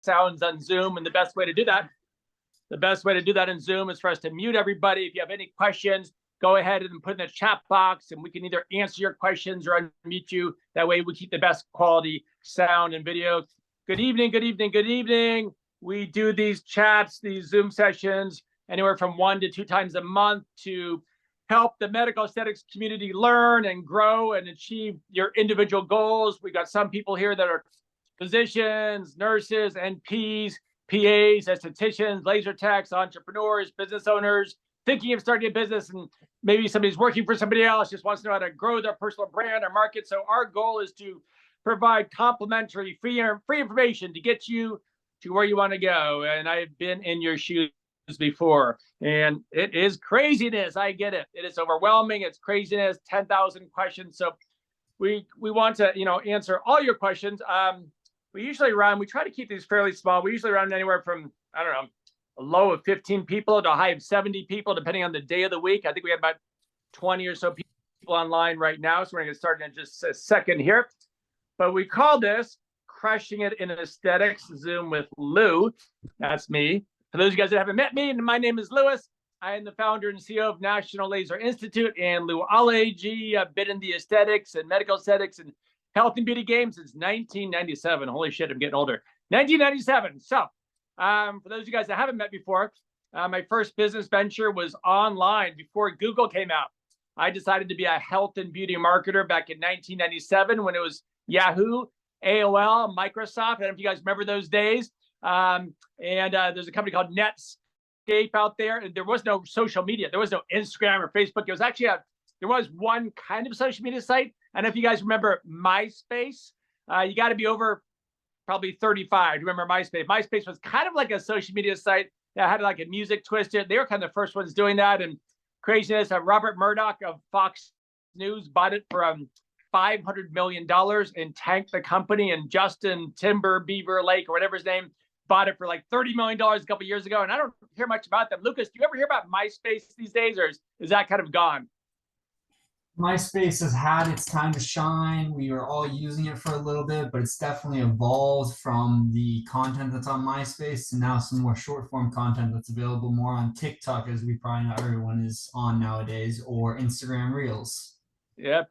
sounds on Zoom. And the best way to do that in Zoom is for us to mute everybody. If you have any questions, go ahead and put in the chat box, and we can either answer your questions or unmute you. That way we keep the best quality sound and video. Good evening, good evening, good evening. We do these chats, these Zoom sessions, anywhere from 1 to 2 times a month to help the medical aesthetics community learn and grow and achieve your individual goals. We got some people here that are physicians, nurses, NPs, PAs, estheticians, laser techs, entrepreneurs, business owners, thinking of starting a business, and maybe somebody's working for somebody else, just wants to know how to grow their personal brand or market. So our goal is to provide complimentary, free information to get you to where you want to go. And I've been in your shoes before, and it is craziness. I get it. It is overwhelming. It's craziness. 10,000 questions. So we want to answer all your questions. We try to keep these fairly small. We usually run anywhere from, I don't know, a low of 15 people to a high of 70 people, depending on the day of the week. I think we have about 20 or so people online right now. So we're going to get started in just a second here. But we call this Crushing It in Aesthetics Zoom with Lou. That's me. For those of you guys that haven't met me, my name is Louis. I am the founder and CEO of National Laser Institute and Louology. I've been in the aesthetics and medical aesthetics and health and beauty game since 1997. Holy shit, I'm getting older. 1997. So for those of you guys that haven't met before, my first business venture was online before Google came out. I decided to be a health and beauty marketer back in 1997 when it was Yahoo, AOL, Microsoft. I don't know if you guys remember those days. There's a company called Netscape out there. And there was no social media. There was no Instagram or Facebook. It was actually there was one kind of social media site. I don't know if you guys remember MySpace. You got to be over probably 35 to remember MySpace. MySpace was kind of like a social media site that had like a music twist to it. They were kind of the first ones doing that. And craziness, Robert Murdoch of Fox News bought it for $500 million and tanked the company. And Justin Timberlake or whatever his name bought it for like $30 million a couple of years ago. And I don't hear much about them. Lucas, do you ever hear about MySpace these days, or is that kind of gone? MySpace has had its time to shine. We were all using it for a little bit, but it's definitely evolved from the content that's on MySpace to now some more short form content that's available more on TikTok, as we probably know everyone is on nowadays, or Instagram Reels. Yep.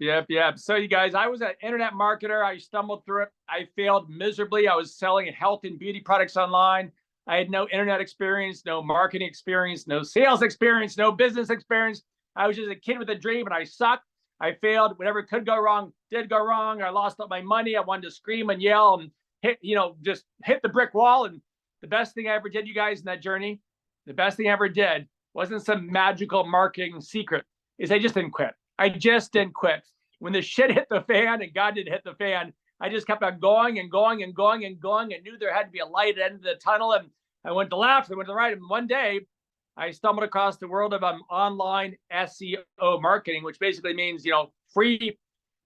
So you guys, I was an internet marketer. I stumbled through it. I failed miserably. I was selling health and beauty products online. I had no internet experience, no marketing experience, no sales experience, no business experience. I was just a kid with a dream, and I sucked. I failed. Whatever could go wrong did go wrong. I lost all my money. I wanted to scream and yell and just hit the brick wall. And the best thing I ever did, you guys, in that journey, the best thing I ever did wasn't some magical marketing secret, is I just didn't quit. I just didn't quit. When the shit hit the fan, and God did hit the fan, I just kept on going and going and going and going, and knew there had to be a light at the end of the tunnel. And I went to the left, I went to the right, and one day I stumbled across the world of online SEO marketing, which basically means, free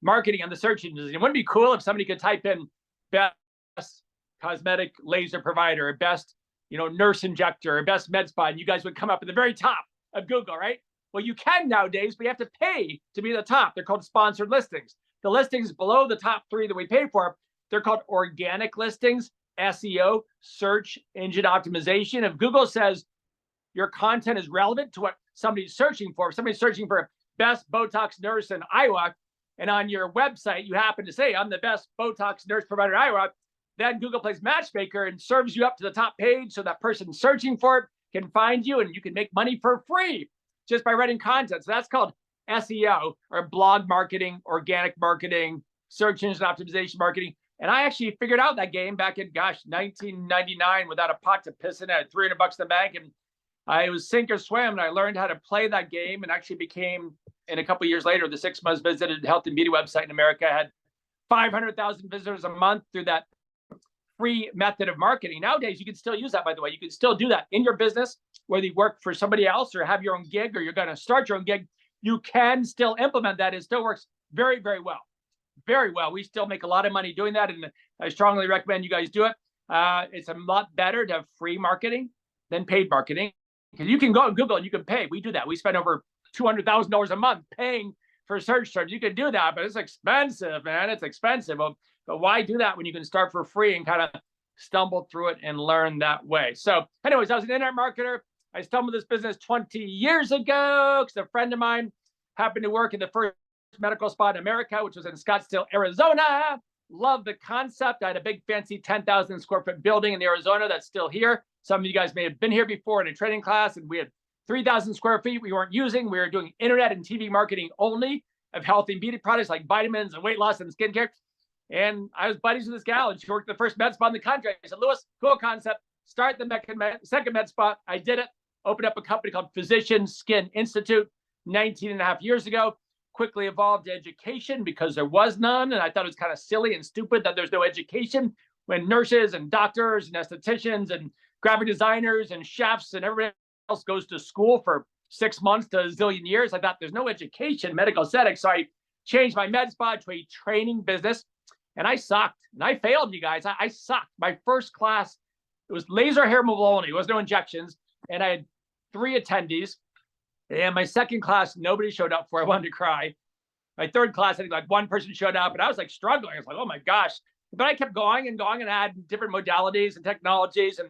marketing on the search engines. And wouldn't it be cool if somebody could type in best cosmetic laser provider, or best, nurse injector, or best med spa, and you guys would come up at the very top of Google, right? Well, you can nowadays, but you have to pay to be the top. They're called sponsored listings. The listings below the top 3 that we pay for, they're called organic listings, SEO, search engine optimization. If Google says your content is relevant to what somebody's searching for, if somebody's searching for best Botox nurse in Iowa, and on your website you happen to say, I'm the best Botox nurse provider in Iowa, then Google plays matchmaker and serves you up to the top page, so that person searching for it can find you, and you can make money for free just by writing content. So that's called SEO, or blog marketing, organic marketing, search engine optimization marketing. And I actually figured out that game back in, 1999 without a pot to piss in. I had $300 in the bank, and I was sink or swim, and I learned how to play that game, and actually became, in a couple of years later, the 6 most visited health and beauty website in America. I had 500,000 visitors a month through that free method of marketing. Nowadays, you can still use that, by the way. You can still do that in your business, whether you work for somebody else or have your own gig, or you're going to start your own gig. You can still implement that. It still works very, very well. Very well. We still make a lot of money doing that, and I strongly recommend you guys do it. It's a lot better to have free marketing than paid marketing, because you can go on Google and you can pay. We do that. We spend over $200,000 a month paying for search terms. You can do that, but it's expensive, man. It's expensive. But why do that when you can start for free and kind of stumbled through it and learned that way. So anyways, I was an internet marketer. I stumbled this business 20 years ago because a friend of mine happened to work in the first medical spa in America, which was in Scottsdale, Arizona. Love the concept. I had a big fancy 10,000 square foot building in Arizona that's still here. Some of you guys may have been here before in a training class, and we had 3,000 square feet we weren't using. We were doing internet and TV marketing only of health and beauty products like vitamins and weight loss and skincare. And I was buddies with this gal, and she worked the first med spa in the country. I said, Louis, cool concept. Start the second med spa. I did it. Opened up a company called Physician Skin Institute 19 and a half years ago. Quickly evolved to education because there was none. And I thought it was kind of silly and stupid that there's no education when nurses and doctors and estheticians and graphic designers and chefs and everybody else goes to school for 6 months to a zillion years. I thought there's no education, medical aesthetics. So I changed my med spa to a training business, and I sucked and I failed, you guys. I sucked. My first class, it was laser hair removal only. It was no injections. And I had 3 attendees. And my second class, nobody showed up for. I wanted to cry. My third class, I think like 1 person showed up, and I was like struggling. I was like, oh my gosh. But I kept going and going, and I had different modalities and technologies. And,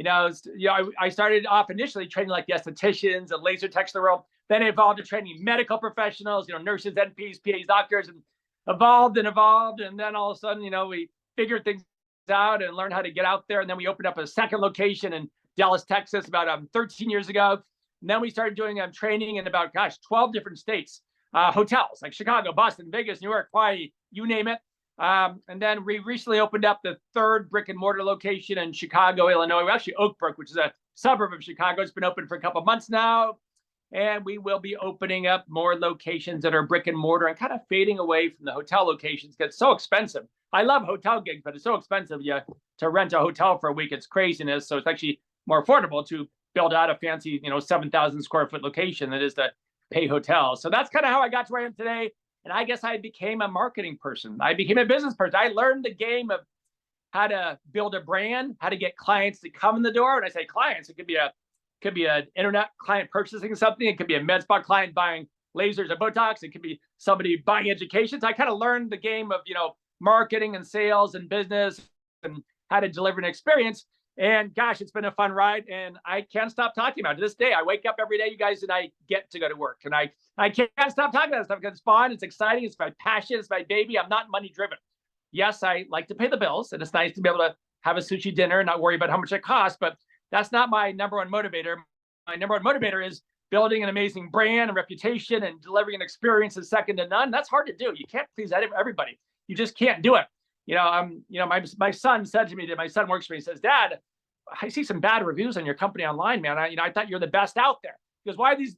I started off initially training like the estheticians and laser techs of the world. Then it evolved to training medical professionals, nurses, NPs, PAs, doctors, and evolved. And then all of a sudden, we figured things out and learned how to get out there. And then we opened up a second location in Dallas, Texas about 13 years ago. And then we started doing training in about, 12 different states, hotels like Chicago, Boston, Vegas, New York, Hawaii, you name it. And then we recently opened up the 3rd brick and mortar location in Chicago, Illinois. We're actually Oak Brook, which is a suburb of Chicago. It's been open for a couple of months now. And we will be opening up more locations that are brick and mortar and kind of fading away from the hotel locations because it's so expensive. I love hotel gigs, but it's so expensive to rent a hotel for a week. It's craziness. So it's actually more affordable to build out a fancy, 7,000 square foot location than it is to pay hotels. So that's kind of how I got to where I am today. And I guess I became a marketing person. I became a business person. I learned the game of how to build a brand, how to get clients to come in the door. And I say clients, it could be an internet client purchasing something. It could be a med spa client buying lasers or Botox. It could be somebody buying education. So I kind of learned the game of, marketing and sales and business and how to deliver an experience. And gosh, it's been a fun ride, and I can't stop talking about it. To this day, I wake up every day, you guys, and I get to go to work. And I can't stop talking about this stuff because it's fun, it's exciting, it's my passion, it's my baby. I'm not money driven. Yes, I like to pay the bills, and it's nice to be able to have a sushi dinner and not worry about how much it costs, but that's not my number one motivator. My number one motivator is building an amazing brand and reputation and delivering an experience that's second to none. That's hard to do. You can't please everybody. You just can't do it. My son said to me, my son works for me, he says, Dad, I see some bad reviews on your company online, man. I thought you're the best out there. He goes, why are these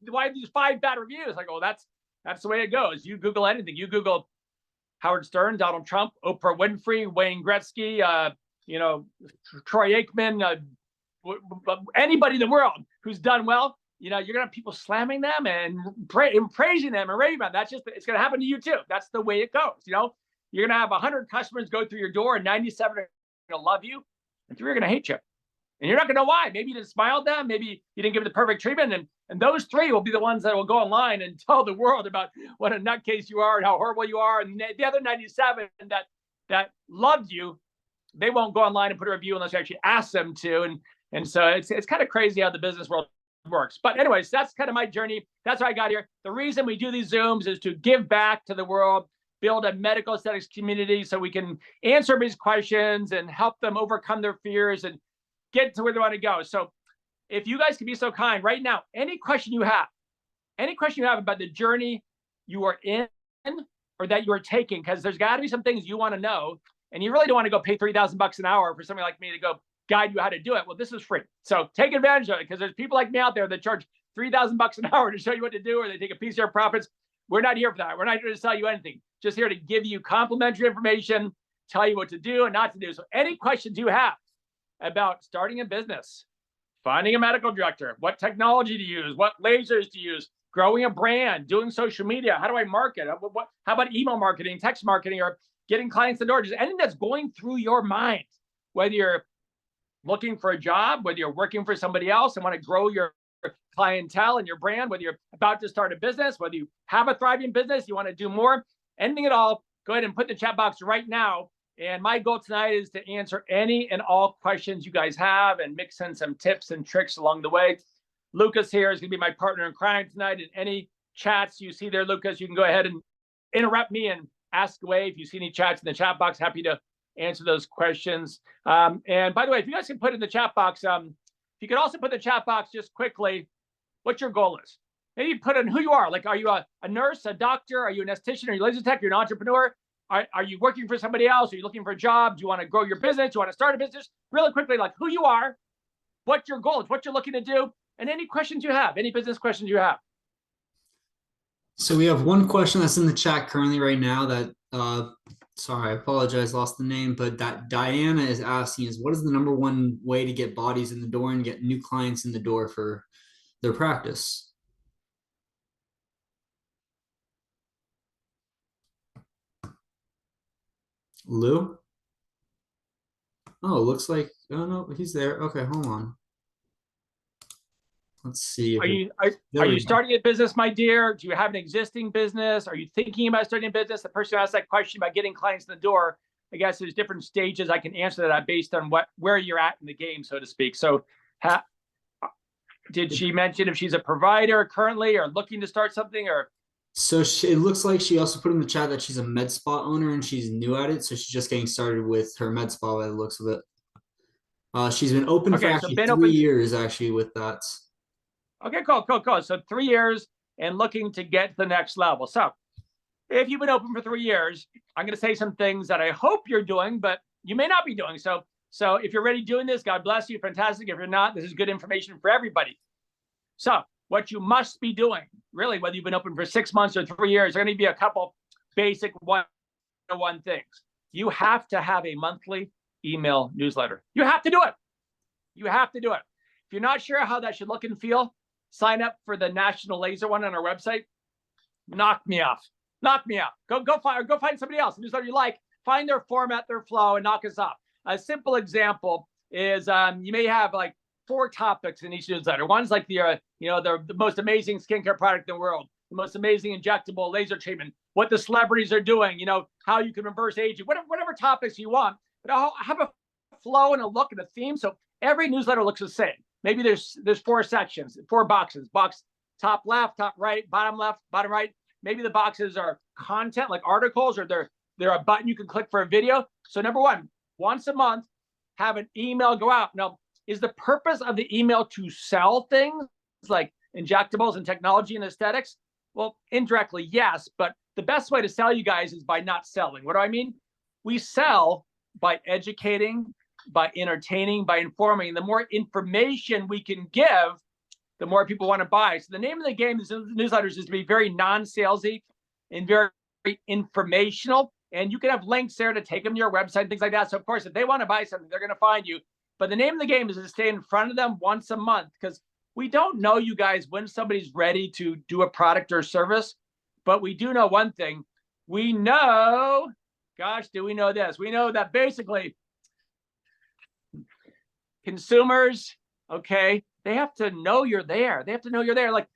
5 bad reviews? I go, that's the way it goes. You Google anything. You Google Howard Stern, Donald Trump, Oprah Winfrey, Wayne Gretzky, Troy Aikman, anybody in the world who's done well. You're gonna have people slamming them and praising them and raving about them. It's gonna happen to you too. That's the way it goes. You're gonna have 100 customers go through your door, and 97 are gonna love you, and 3 are gonna hate you. And you're not gonna know why. Maybe you didn't smile at them, maybe you didn't give them the perfect treatment, and those 3 will be the ones that will go online and tell the world about what a nutcase you are and how horrible you are. And the other 97 that loved you, they won't go online and put a review unless you actually ask them to. And so it's kind of crazy how the business world works. But anyways, that's kind of my journey. That's how I got here. The reason we do these Zooms is to give back to the world, build a medical aesthetics community so we can answer these questions and help them overcome their fears and get to where they want to go. So if you guys can be so kind right now, any question you have about the journey you are in or that you are taking, because there's got to be some things you want to know, and you really don't want to go pay $3,000 an hour for somebody like me to go guide you how to do it. Well, this is free. So take advantage of it, because there's people like me out there that charge $3,000 an hour to show you what to do, or they take a piece of your profits. We're not here for that. We're not here to sell you anything. Just here to give you complimentary information, tell you what to do and not to do. So any questions you have about starting a business, finding a medical director, what technology to use, what lasers to use, growing a brand, doing social media, how do I market? How about email marketing, text marketing, or getting clients in the door? Just anything that's going through your mind, whether you're looking for a job, whether you're working for somebody else and want to grow your clientele and your brand, whether you're about to start a business, whether you have a thriving business, you want to do more, anything at all, go ahead and put in the chat box right now And my goal tonight is to answer any and all questions you guys have and mix in some tips and tricks along the way. Lucas here is going to be my partner in crime tonight. In any chats you see there, Lucas, you can go ahead and interrupt me and ask away. If you see any chats in the chat box, happy to answer those questions. And by the way, if you guys can put in the chat box, if you could also put in the chat box just quickly what your goal is. Maybe put in who you are. Like, are you a nurse, a doctor? Are you an esthetician? Are you laser tech? You're an entrepreneur? Are you working for somebody else? Are you looking for a job? Do you want to grow your business? Do you want to start a business? Really quickly, like who you are, what your goal is, what you're looking to do, and any questions you have, any business questions you have. So we have one question that's in the chat currently right now that, sorry, I apologize, lost the name, but that Diana is asking is, what is the #1 way to get bodies in the door and get new clients in the door for their practice? Lou? Oh, looks like, oh no, he's there. Okay, hold on. Let's see. Are you starting a business, my dear? Do you have an existing business? Are you thinking about starting a business? The person who asked that question about getting clients in the door, I guess there's different stages I can answer that based on where you're at in the game, so to speak. So did she mention if she's a provider currently or looking to start something? Or so it looks like she also put in the chat that she's a med spa owner and she's new at it. So she's just getting started with her med spa by the looks of it. She's been open for actually 3 years actually with that. Okay, cool. So 3 years and looking to get to the next level. So if you've been open for 3 years, I'm going to say some things that I hope you're doing, but you may not be doing. So if you're already doing this, God bless you. Fantastic. If you're not, this is good information for everybody. So what you must be doing, really, whether you've been open for 6 months or 3 years, there are going to be a couple basic one-on-one things. You have to have a monthly email newsletter. You have to do it. You have to do it. If you're not sure how that should look and feel, sign up for the National Laser one on our website. Knock me off. Go find somebody else. Newsletter you like. Find their format, their flow, and knock us off. A simple example is you may have like 4 topics in each newsletter. One's like the most amazing skincare product in the world, the most amazing injectable laser treatment, what the celebrities are doing, how you can reverse aging, whatever topics you want. But I'll have a flow and a look and a theme. So every newsletter looks the same. Maybe there's 4 sections, 4 boxes. Box top left, top right, bottom left, bottom right. Maybe the boxes are content like articles, or they're a button you can click for a video. So number 1, once a month, have an email go out. Now, is the purpose of the email to sell things like injectables and technology and aesthetics? Well, indirectly, yes, but the best way to sell you guys is by not selling. What do I mean? We sell by educating, by entertaining, by informing. The more information we can give, the more people want to buy. So the name of the game is newsletters is to be very non-salesy and very informational. And you can have links there to take them to your website and things like that. So of course, if they want to buy something, they're going to find you. But the name of the game is to stay in front of them once a month, because we don't know, you guys, when somebody's ready to do a product or service. But we do know one thing. We know, gosh, do we know this? We know that basically consumers, okay, they have to know you're there. They have to know you're there. Like,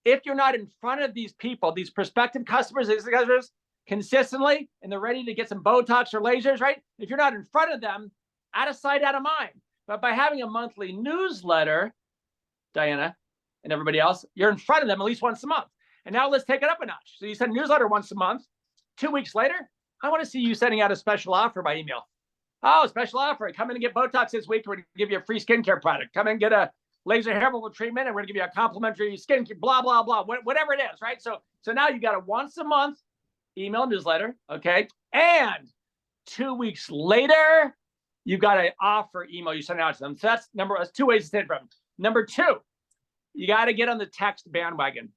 if you're not in front of these people, these prospective customers, these customers consistently, and they're ready to get some Botox or lasers, right? If you're not in front of them, out of sight, out of mind. But by having a monthly newsletter, Diana and everybody else, you're in front of them at least once a month. And now let's take it up a notch. So you send a newsletter once a month. 2 weeks later, I want to see you sending out a special offer by email. Oh, special offer. Come in and get Botox this week. We're going to give you a free skincare product. Come in and get a laser hair removal treatment, and we're going to give you a complimentary skincare, blah, blah, blah, whatever it is, right? So now you got a once a month email newsletter, okay? And 2 weeks later, you've got an offer email you send out to them. So that's 2 ways to stay from. Number 2, you got to get on the text bandwagon.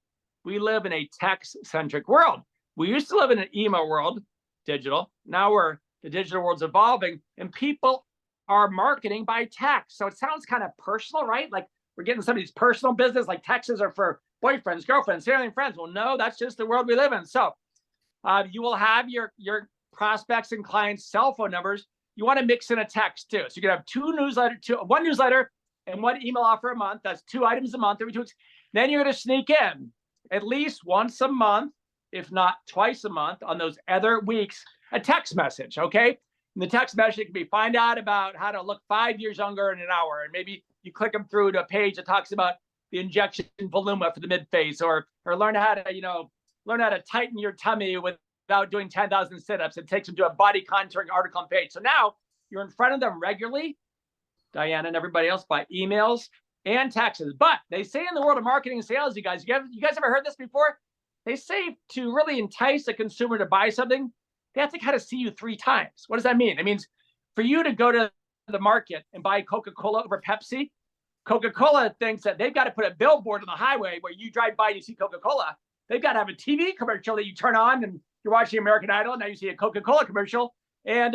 We live in a text-centric world. We used to live in an email world, digital. Now the digital world's evolving, and people are marketing by text. So it sounds kind of personal, right? Like we're getting somebody's personal business, like texts are for boyfriends, girlfriends, family, and friends. Well, no, that's just the world we live in. So you will have your prospects and clients' cell phone numbers. You want to mix in a text too. So you can have one newsletter and 1 email offer a month. That's 2 items a month every 2 weeks. Then you're going to sneak in at least once a month, if not twice a month, on those other weeks, a text message. Okay. And the text message can be find out about how to look 5 years younger in an hour. And maybe you click them through to a page that talks about the injection voluma for the mid face, or learn how to, learn how to tighten your tummy without doing 10,000 sit-ups. It takes them to a body contouring article and page. So now you're in front of them regularly, Diana and everybody else, by emails and texts. But they say in the world of marketing and sales, you guys ever heard this before? They say to really entice a consumer to buy something, they have to kind of see you 3 times. What does that mean? It means for you to go to the market and buy Coca-Cola over Pepsi, Coca-Cola thinks that they've got to put a billboard on the highway where you drive by and you see Coca-Cola. They've got to have a TV commercial that you turn on and you're watching American Idol. And now you see a Coca-Cola commercial. And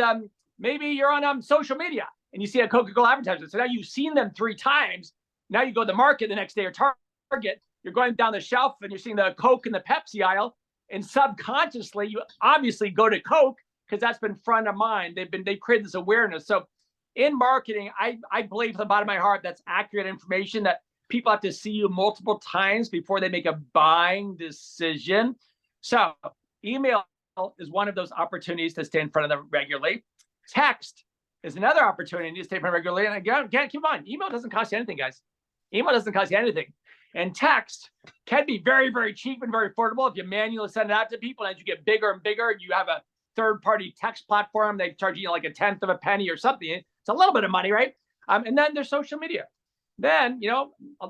maybe you're on social media and you see a Coca-Cola advertisement. So now you've seen them 3 times. Now you go to the market the next day or Target. You're going down the shelf and you're seeing the Coke and the Pepsi aisle. And subconsciously, you obviously go to Coke because that's been front of mind. They've created this awareness. So in marketing, I believe from the bottom of my heart that's accurate information, that people have to see you multiple times before they make a buying decision. So email is one of those opportunities to stay in front of them regularly. Text is another opportunity to stay in front of them regularly. And again, keep in mind, email doesn't cost you anything, guys. Email doesn't cost you anything. And text can be very, very cheap and very affordable if you manually send it out to people. And as you get bigger and bigger, you have a third-party text platform. They charge you like 1/10 of a penny or something. It's a little bit of money, right? And then there's social media. Then,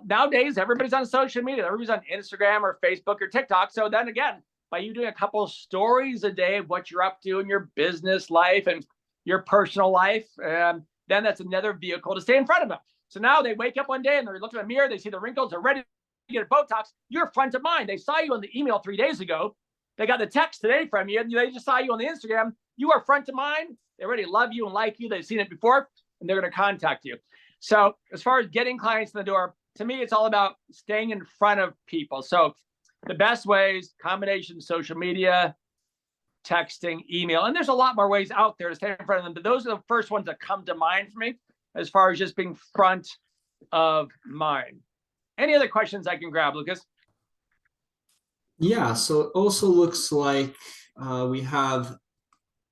nowadays, everybody's on social media. Everybody's on Instagram or Facebook or TikTok. So then again, by you doing a couple of stories a day of what you're up to in your business life and your personal life, then that's another vehicle to stay in front of them. So now they wake up one day and they're looking in the mirror, they see the wrinkles, they're ready to get a Botox. You're front of mind. They saw you on the email 3 days ago. They got the text today from you, and they just saw you on the Instagram. You are front of mind. They already love you and like you. They've seen it before, and they're going to contact you. So as far as getting clients in the door, to me, it's all about staying in front of people. So the best ways, combination social media, texting, email, and there's a lot more ways out there to stay in front of them. But those are the first ones that come to mind for me as far as just being front of mind. Any other questions I can grab, Lucas? Yeah, so it also looks like we have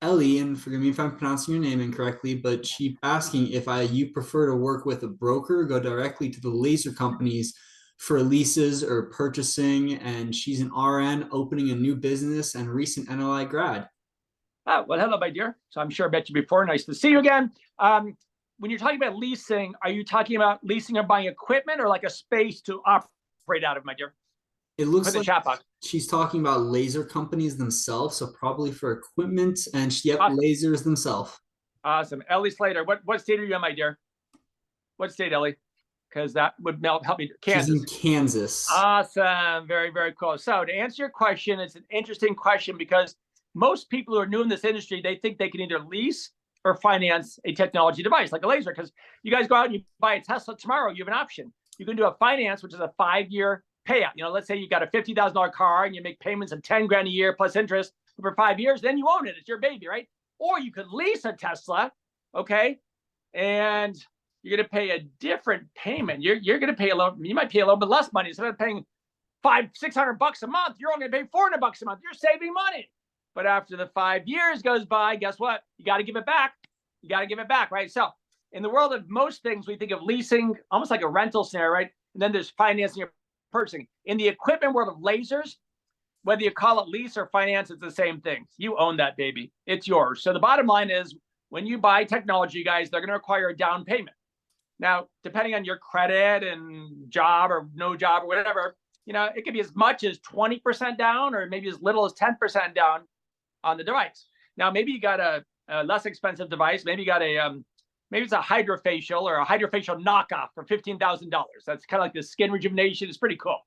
Ellie, and forgive me if I'm pronouncing your name incorrectly, but she's asking if you prefer to work with a broker, go directly to the laser companies for leases or purchasing, and she's an RN opening a new business and recent NLI grad. Oh, well, hello, my dear. So I'm sure I met you before. Nice to see you again. When you're talking about leasing, are you talking about leasing or buying equipment or like a space to operate out of, my dear? It looks Put the like chat box. she's talking about laser companies themselves, so probably for equipment, and Awesome. lasers themselves. Awesome. Ellie Slater, what state are you in, my dear? What state, Ellie? Because that would help me. Kansas. She's in Kansas. Awesome. Very, very cool. So to answer your question, it's an interesting question because most people who are new in this industry, they think they can either lease or finance a technology device like a laser. Because you guys go out and you buy a Tesla tomorrow, you have an option. You can do a finance, which is a 5-year payout. Let's say you got a $50,000 car and you make payments of 10 grand a year plus interest for 5 years, then you own it. It's your baby, right? Or you could lease a Tesla, okay? And you're going to pay a different payment. You're going to pay you might pay a little bit less money. Instead of paying $500-600 a month, you're only going to pay $400 a month. You're saving money. But after the 5 years goes by, guess what? You got to give it back. You got to give it back, right? So in the world of most things, we think of leasing almost like a rental scenario, right? And then there's financing or purchasing. In the equipment world of lasers, whether you call it lease or finance, it's the same thing. You own that baby. It's yours. So the bottom line is when you buy technology, guys, they're going to require a down payment. Now, depending on your credit and job or no job or whatever, it could be as much as 20% down or maybe as little as 10% down on the device. Now, maybe you got a less expensive device. Maybe you got maybe it's a hydrofacial or a hydrofacial knockoff for $15,000. That's kind of like the skin rejuvenation. It's pretty cool.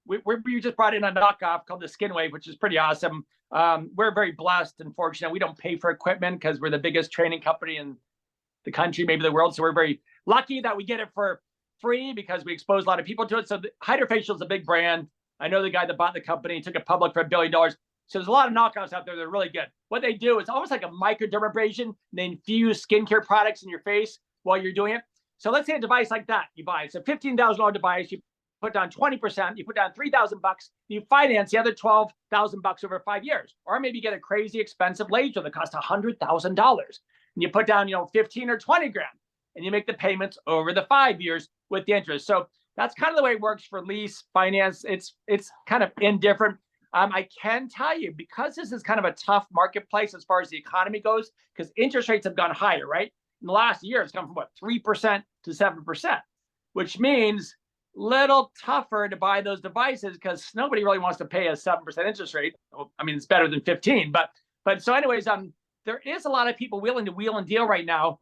We just brought in a knockoff called the Skin Wave, which is pretty awesome. We're very blessed and fortunate. We don't pay for equipment because we're the biggest training company in the country, maybe the world. So we're very lucky that we get it for free because we expose a lot of people to it. So the hydrofacial is a big brand. I know the guy that bought the company, took it public for $1 billion. So there's a lot of knockoffs out there that are really good. What they do is almost like a microdermabrasion. They infuse skincare products in your face while you're doing it. So let's say a device like that you buy. It's a $15,000 device. You put down 20%, you put down $3,000, you finance the other $12,000 over 5 years. Or maybe you get a crazy expensive laser that costs $100,000. And you put down, 15 or 20 grand, and you make the payments over the 5 years with the interest. So that's kind of the way it works for lease finance. It's kind of indifferent. I can tell you, because this is kind of a tough marketplace as far as the economy goes, because interest rates have gone higher, right? In the last year, it's gone from 3% to 7%, which means little tougher to buy those devices because nobody really wants to pay a 7% interest rate. I mean, it's better than 15, but so anyways, there is a lot of people willing to wheel and deal right now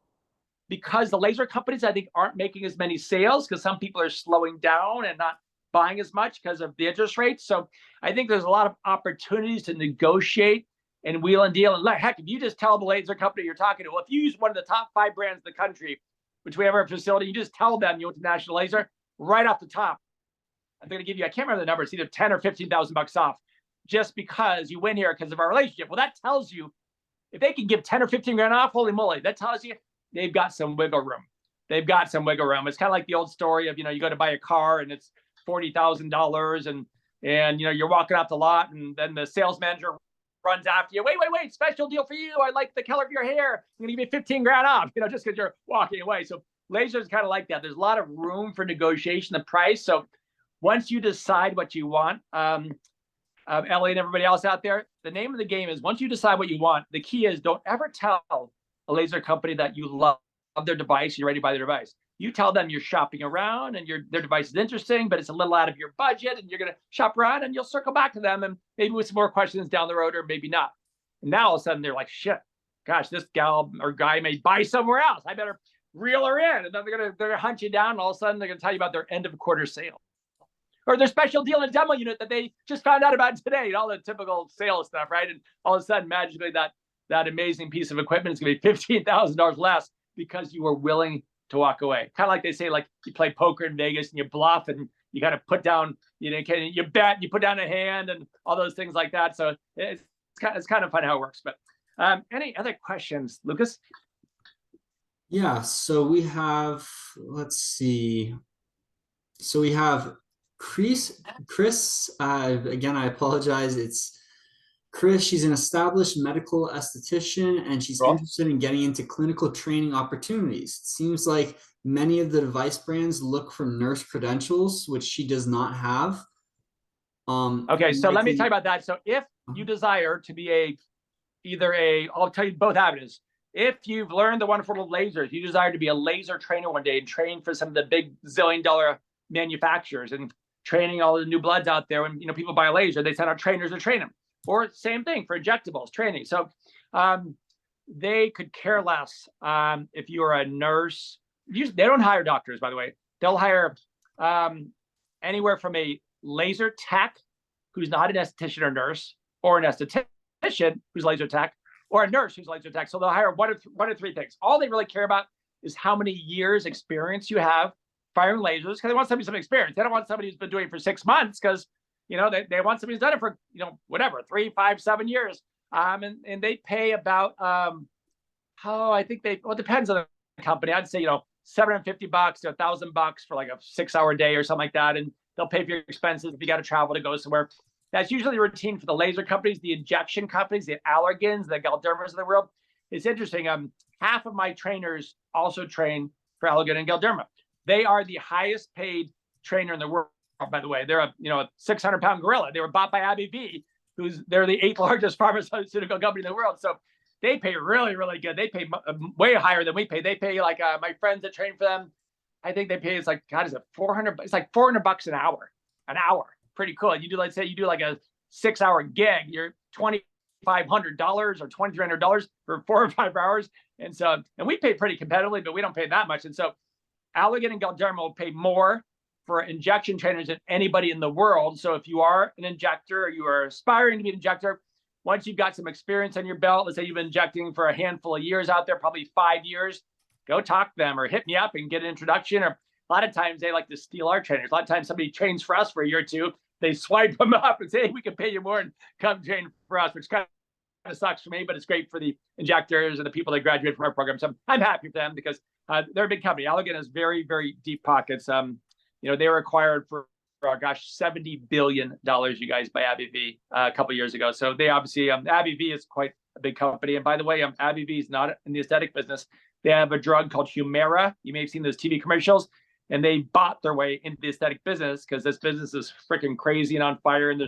because the laser companies, I think, aren't making as many sales because some people are slowing down and not buying as much because of the interest rates. So I think there's a lot of opportunities to negotiate and wheel and deal. And heck, if you just tell the laser company you're talking to, well, if you use one of the top 5 brands in the country, which we have our facility, you just tell them you went to National Laser right off the top. I'm going to give you, I can't remember the number, it's either 10 or 15,000 bucks off just because you win here because of our relationship. Well, that tells you if they can give 10 or 15 grand off, holy moly, that tells you they've got some wiggle room. They've got some wiggle room. It's kind of like the old story of, you go to buy a car and it's $40,000 and you're walking off the lot and then the sales manager runs after you. Wait, special deal for you. I like the color of your hair. I'm going to give you 15 grand off, just because you're walking away. So laser is kind of like that. There's a lot of room for negotiation, the price. So once you decide what you want, Ellie and everybody else out there, the name of the game is once you decide what you want, the key is don't ever tell a laser company that you love their device, you're ready to buy their device. You tell them you're shopping around and their device is interesting, but it's a little out of your budget and you're going to shop around and you'll circle back to them and maybe with some more questions down the road or maybe not. And now all of a sudden they're like, shit, gosh, this gal or guy may buy somewhere else. I better reel her in. And then they're gonna hunt you down and all of a sudden they're going to tell you about their end of quarter sale or their special deal in a demo unit that they just found out about today, all the typical sales stuff, right? And all of a sudden magically that amazing piece of equipment is going to be $15,000 less because you were willing to walk away. Kind of like they say, like you play poker in Vegas and you bluff and you got to put down, you bet, you put down a hand and all those things like that. So it's kind of fun how it works. But any other questions, Lucas? Yeah, so we have, let's see. So we have Chris, again, I apologize. It's Chris. She's an established medical esthetician and she's interested in getting into clinical training opportunities. It seems like many of the device brands look for nurse credentials, which she does not have. Okay, so let me tell you about that. So if you desire to be I'll tell you both avenues. If you've learned the wonderful lasers, you desire to be a laser trainer one day and train for some of the big zillion-dollar manufacturers and training all the new bloods out there. When people buy a laser, they send out trainers to train them. Or same thing for injectables training. So they could care less if you're a nurse. They don't hire doctors, by the way. They'll hire anywhere from a laser tech who's not an esthetician or nurse, or an esthetician who's laser tech, or a nurse who's laser tech. So they'll hire one of 3 things. All they really care about is how many years experience you have firing lasers, because they want somebody with some experience. They don't want somebody who's been doing it for 6 months because they want somebody who's done it for, whatever, 3, 5, 7 years. And they pay about, I think it depends on the company. I'd say, $750 to $1,000 for like a 6-hour day or something like that. And they'll pay for your expenses if you got to travel to go somewhere. That's usually the routine for the laser companies, the injection companies, the Allergans, the Galdermas of the world. It's interesting. Half of my trainers also train for Allergan and Galderma. They are the highest paid trainer in the world. By the way, they're a 600-pound gorilla. They were bought by AbbVie, they're the 8th largest pharmaceutical company in the world. So they pay really, really good. They pay way higher than we pay. They pay like my friends that train for them. I think they pay, it's like, God, is it 400? It's like $400 an hour. Pretty cool. You do, let's say you do like a 6-hour gig, you're $2,500 or $2,300 for 4 or 5 hours. And we pay pretty competitively, but we don't pay that much. And so Allergan and Galderma will pay more for injection trainers than anybody in the world. So if you are an injector or you are aspiring to be an injector, once you've got some experience on your belt, let's say you've been injecting for a handful of years out there, probably 5 years, go talk to them or hit me up and get an introduction. Or a lot of times they like to steal our trainers. A lot of times somebody trains for us for a year or two, they swipe them up and say, hey, we can pay you more and come train for us, which kind of sucks for me, but it's great for the injectors and the people that graduate from our program. So I'm happy for them because they're a big company. Allergan has very, very deep pockets. They were acquired for gosh, $70 billion, you guys, by AbbVie a couple of years ago. So they obviously, AbbVie is quite a big company. And by the way, AbbVie is not in the aesthetic business. They have a drug called Humira. You may have seen those TV commercials. And they bought their way into the aesthetic business because this business is freaking crazy and on fire. And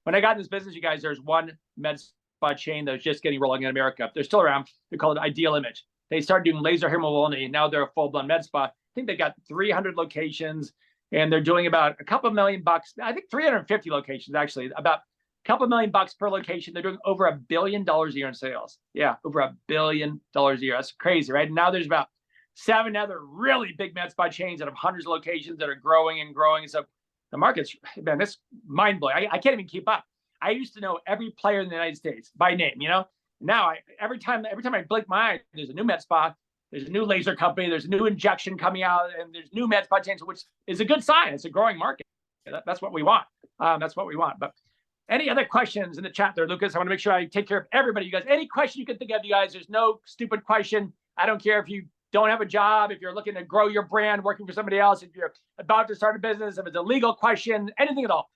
when I got in this business, you guys, there's one med spa chain that was just getting rolling in America. They're still around. They're called Ideal Image. They started doing laser hair removal only. Now they're a full-blown med spa. I think they got 300 locations, and they're doing about a couple $1 million. I think 350 locations, actually, about a couple $1 million per location. They're doing over $1 billion a year in sales. Yeah, over $1 billion a year. That's crazy, right? And now there's about 7 other really big med spa chains that have hundreds of locations that are growing and growing. So the market's, man, it's mind blowing. I can't even keep up. I used to know every player in the United States by name, you know. Now every time I blink my eye, there's a new med spa, there's a new laser company, there's a new injection coming out, and there's new med spa chains, which is a good sign. It's a growing market. That's what we want. That's what we want. But any other questions in the chat there, Lucas? I want to make sure I take care of everybody. You guys, any question you can think of, you guys, there's no stupid question. I don't care if you don't have a job, if you're looking to grow your brand, working for somebody else, if you're about to start a business, if it's a legal question, anything at all.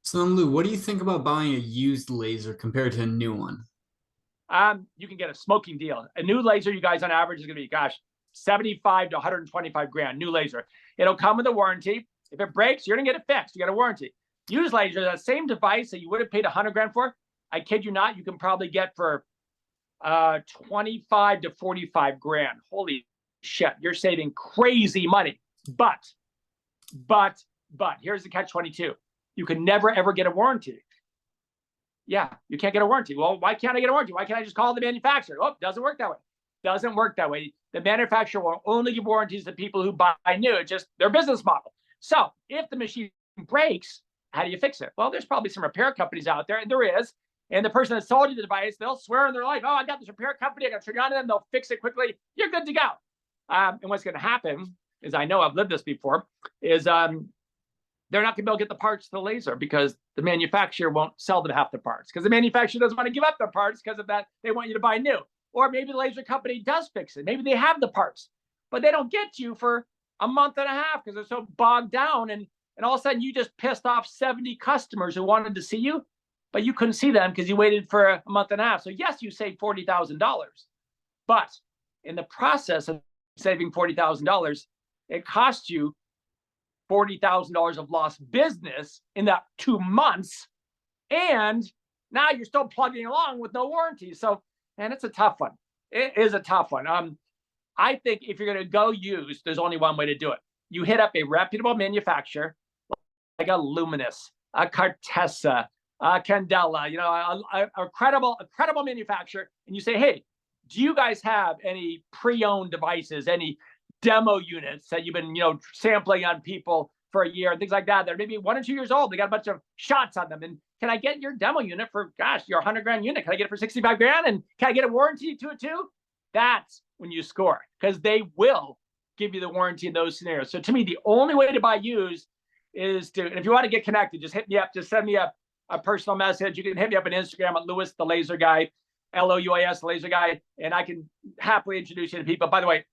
So then, Lou, what do you think about buying a used laser compared to a new one? You can get a smoking deal. A new laser, you guys, on average is going to be, gosh, 75 to 125 grand, new laser. It'll come with a warranty. If it breaks, you're going to get it fixed. You got a warranty. Used laser, that same device that you would have paid 100 grand for, I kid you not, you can probably get for 25 to 45 grand. Holy shit, you're saving crazy money. But here's the catch-22. You can never, ever get a warranty. Yeah, you can't get a warranty. Well, why can't I get a warranty? Why can't I just call the manufacturer? Oh, doesn't work that way. Doesn't work that way. The manufacturer will only give warranties to people who buy new. It's just their business model. So if the machine breaks, how do you fix it? Well, there's probably some repair companies out there, and there is. And the person that sold you the device, they'll swear in their life, oh, I got this repair company, I got to turn on to them, they'll fix it quickly. You're good to go. And what's going to happen is, I know I've lived this before, is they're not going to be able to get the parts to the laser because the manufacturer won't sell them half the parts because the manufacturer doesn't want to give up their parts because of that. They want you to buy new. Or maybe the laser company does fix it. Maybe they have the parts, but they don't get you for a month and a half because they're so bogged down. And all of a sudden you just pissed off 70 customers who wanted to see you, but you couldn't see them because you waited for a month and a half. So yes, you saved $40,000, but in the process of saving $40,000, it cost you $40,000 of lost business in that 2 months. And now you're still plugging along with no warranty. So, man, it's a tough one. It is a tough one. I think if you're going to go used, there's only one way to do it. You hit up a reputable manufacturer like a Luminous, a Cartessa, a Candela, you know, a credible manufacturer, and you say, hey, do you guys have any pre-owned devices, any demo units that you've been, you know, sampling on people for a year and things like that? They're maybe 1 or 2 years old. They got a bunch of shots on them. And can I get your demo unit for, gosh, your 100 grand unit? Can I get it for 65 grand? And can I get a warranty to it too? That's when you score, because they will give you the warranty in those scenarios. So to me, the only way to buy used is to, and if you want to get connected, just hit me up, just send me a personal message. You can hit me up on Instagram at Louis the Laser Guy, LOUIS the Laser Guy, and I can happily introduce you to people. By the way,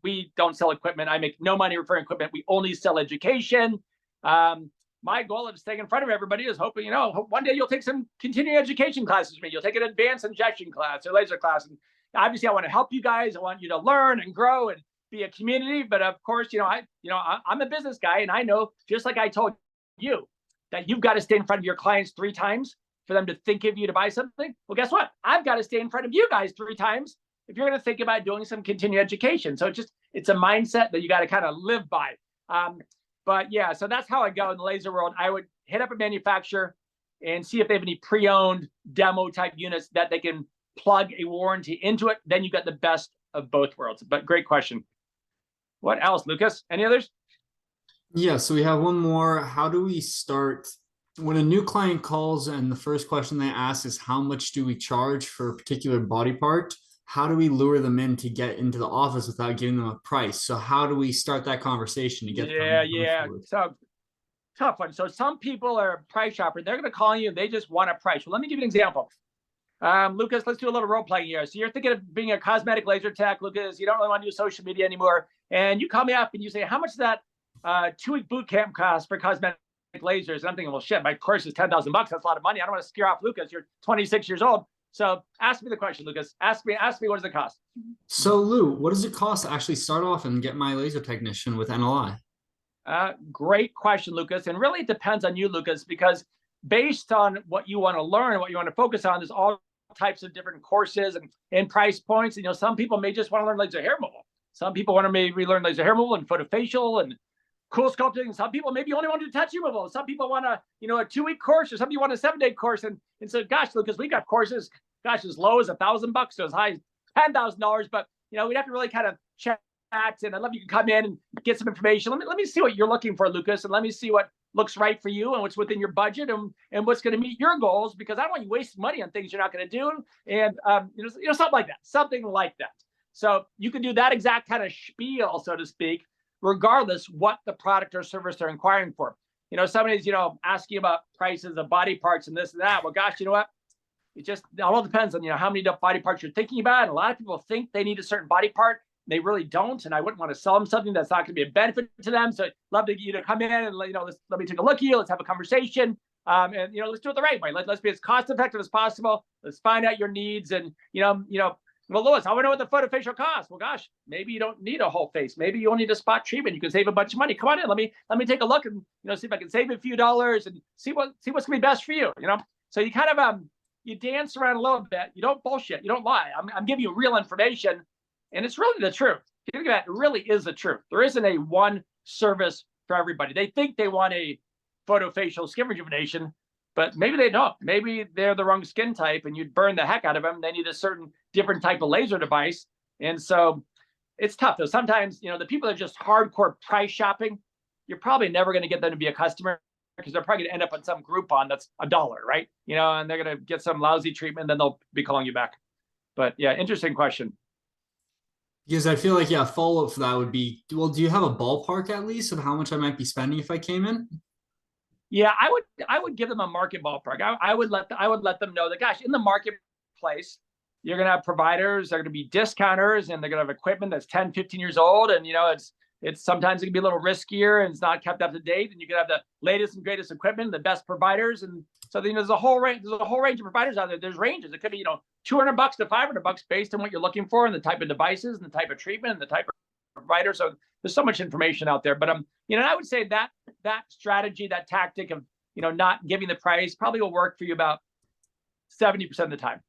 we don't sell equipment. I make no money referring equipment. We only sell education. My goal of staying in front of everybody is hoping, you know, one day you'll take some continuing education classes with me. You'll take an advanced injection class or laser class. And obviously I want to help you guys. I want you to learn and grow and be a community. But of course, I'm a business guy, and I know, just like I told you, that you've got to stay in front of your clients 3 times for them to think of you to buy something. Well, guess what? I've got to stay in front of you guys 3 times if you're going to think about doing some continuing education. So it's a mindset that you got to kind of live by. But yeah, so that's how I go in the laser world. I would hit up a manufacturer and see if they have any pre-owned demo type units that they can plug a warranty into it. Then you got the best of both worlds. But great question. What else, Lucas? Any others? Yeah, so we have one more. How do we start when a new client calls and the first question they ask is, how much do we charge for a particular body part? How do we lure them in to get into the office without giving them a price? So how do we start that conversation to get them? Yeah. So tough one. So some people are price shopper. They're going to call you. They just want a price. Well, let me give you an example. Lucas, let's do a little role playing here. So you're thinking of being a cosmetic laser tech, Lucas. You don't really want to do social media anymore. And you call me up and you say, how much does that 2-week boot camp cost for cosmetic lasers. And I'm thinking, well, shit, my course is $10,000. That's a lot of money. I don't want to scare off Lucas. You're 26 years old. So ask me the question, Lucas. Ask me, what does it cost? So Lou, what does it cost to actually start off and get my laser technician with NLI? Great question, Lucas. And really it depends on you, Lucas, because based on what you want to learn, what you want to focus on, there's all types of different courses and price points. And, some people may just want to learn laser hair removal. Some people want to maybe learn laser hair removal and photofacial and cool sculpting. Some people maybe only want to do tattoo removal. Some people want a 2-week course, or some people want a 7-day course. And so, gosh, Lucas, we got courses, as low as $1,000 to as high as $10,000. But, we'd have to really kind of chat. And I'd love you to come in and get some information. Let me see what you're looking for, Lucas, and let me see what looks right for you and what's within your budget and what's going to meet your goals, because I don't want you wasting money on things you're not going to do. And, something like that. So you can do that exact kind of spiel, so to speak, regardless what the product or service they're inquiring for. Somebody's, asking about prices of body parts and this and that. Well, gosh, you know what? It all depends on, how many body parts you're thinking about. And a lot of people think they need a certain body part. They really don't, and I wouldn't want to sell them something that's not going to be a benefit to them. So I'd love you to come in and let me take a look at you. Let's have a conversation, and let's do it the right way. Let's be as cost effective as possible. Let's find out your needs, and well, Louis, I want to know what the photofacial costs. Well, gosh, maybe you don't need a whole face. Maybe you only need a spot treatment. You can save a bunch of money. Come on in. Let me take a look and see if I can save a few dollars and see what's going to be best for you. So you kind of you dance around a little bit. You don't bullshit. You don't lie. I'm giving you real information. And it's really the truth. If you think about it, it really is the truth. There isn't a one service for everybody. They think they want a photofacial skin rejuvenation, but maybe they don't. Maybe they're the wrong skin type and you'd burn the heck out of them. They need a certain different type of laser device. And so it's tough though. Sometimes, the people that are just hardcore price shopping, you're probably never going to get them to be a customer, because they're probably going to end up on some Groupon that's $1, right? And they're going to get some lousy treatment, then they'll be calling you back. But yeah, interesting question. Because I feel like, a follow-up for that would be, well, do you have a ballpark at least of how much I might be spending if I came in? Yeah, I would give them a market ballpark. I would let them know that, gosh, in the marketplace, you're going to have providers, they're going to be discounters, and they're going to have equipment that's 10, 15 years old. And, it's sometimes it can be a little riskier and it's not kept up to date. And you can have the latest and greatest equipment, the best providers. And so there's a whole range of providers out there. There's ranges. It could be, $200 to $500 based on what you're looking for and the type of devices and the type of treatment and the type of provider. So there's so much information out there. But I would say that strategy, that tactic of not giving the price probably will work for you about 70% of the time.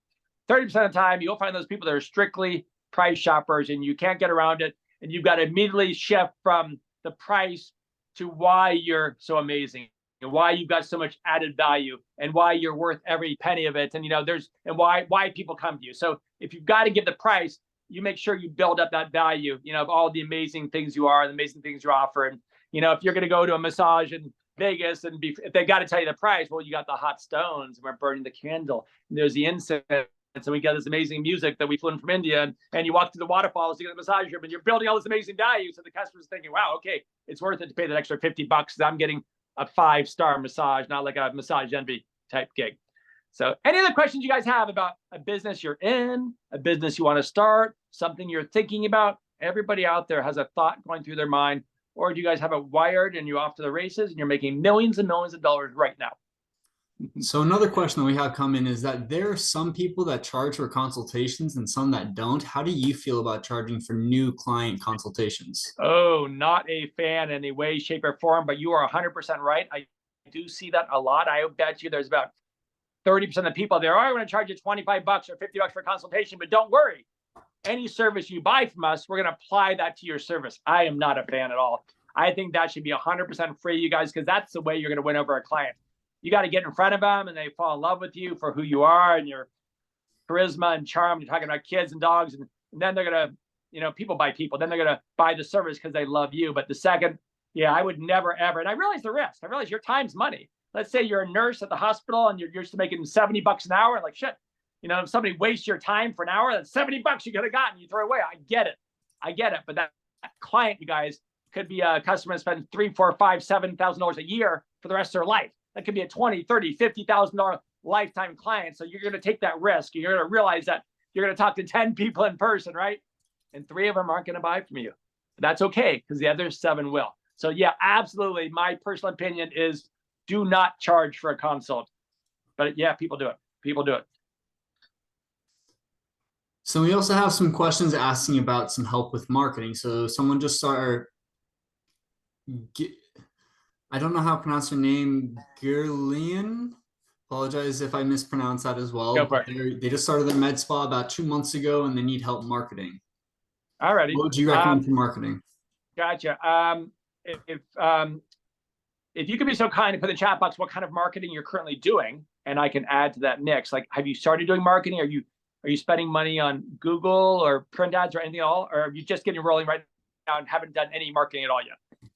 30% of the time, you'll find those people that are strictly price shoppers, and you can't get around it. And you've got to immediately shift from the price to why you're so amazing, and why you've got so much added value, and why you're worth every penny of it. And and why people come to you. So if you've got to give the price, you make sure you build up that value, of all the amazing things you are, the amazing things you offer. And if you're going to go to a massage in Vegas and if they got to tell you the price, well, you got the hot stones, and we're burning the candle, and there's the incense. And so we got this amazing music that we flew in from India, and you walk through the waterfalls, you get the massage room, and you're building all this amazing value. So the customer's thinking, wow, okay, it's worth it to pay that extra $50 because I'm getting a 5-star massage, not like a massage envy type gig. So any other questions you guys have about a business you're in, a business you want to start, something you're thinking about? Everybody out there has a thought going through their mind, or do you guys have it wired and you're off to the races and you're making millions and millions of dollars right now? So another question that we have come in is that there are some people that charge for consultations and some that don't. How do you feel about charging for new client consultations? Oh, not a fan in any way, shape, or form, but you are 100% right. I do see that a lot. I bet you there's about 30% of the people there are going to charge you $25 or $50 for a consultation, but don't worry. Any service you buy from us, we're going to apply that to your service. I am not a fan at all. I think that should be 100% free, you guys, because that's the way you're going to win over a client. You got to get in front of them and they fall in love with you for who you are and your charisma and charm. You're talking about kids and dogs, and then they're going to, people buy people. Then they're going to buy the service because they love you. But the second, I would never, ever. And I realize the risk. I realize your time's money. Let's say you're a nurse at the hospital and you're used to making $70 an hour. Like, shit, if somebody wastes your time for an hour, that's $70 you could have gotten. You throw it away. I get it. But that client, you guys, could be a customer that spends $3,000, $4,000, $5,000, $7,000 a year for the rest of their life. That could be a $20,000, $30,000, $50,000 lifetime client. So you're going to take that risk. You're going to realize that you're going to talk to 10 people in person, right? And 3 of them aren't going to buy from you. But that's okay, because the other 7 will. So yeah, absolutely. My personal opinion is do not charge for a consult. But yeah, people do it. People do it. So we also have some questions asking about some help with marketing. So someone just started, I don't know how to pronounce her name, Gurlian. Apologize if I mispronounce that as well. Go for it. They just started their med spa about 2 months ago and they need help marketing. Alrighty. What would you recommend for marketing? Gotcha. If you could be so kind to put in the chat box what kind of marketing you're currently doing, and I can add to that mix. Like, have you started doing marketing? Are you spending money on Google or print ads or anything at all? Or are you just getting rolling right now and haven't done any marketing at all yet?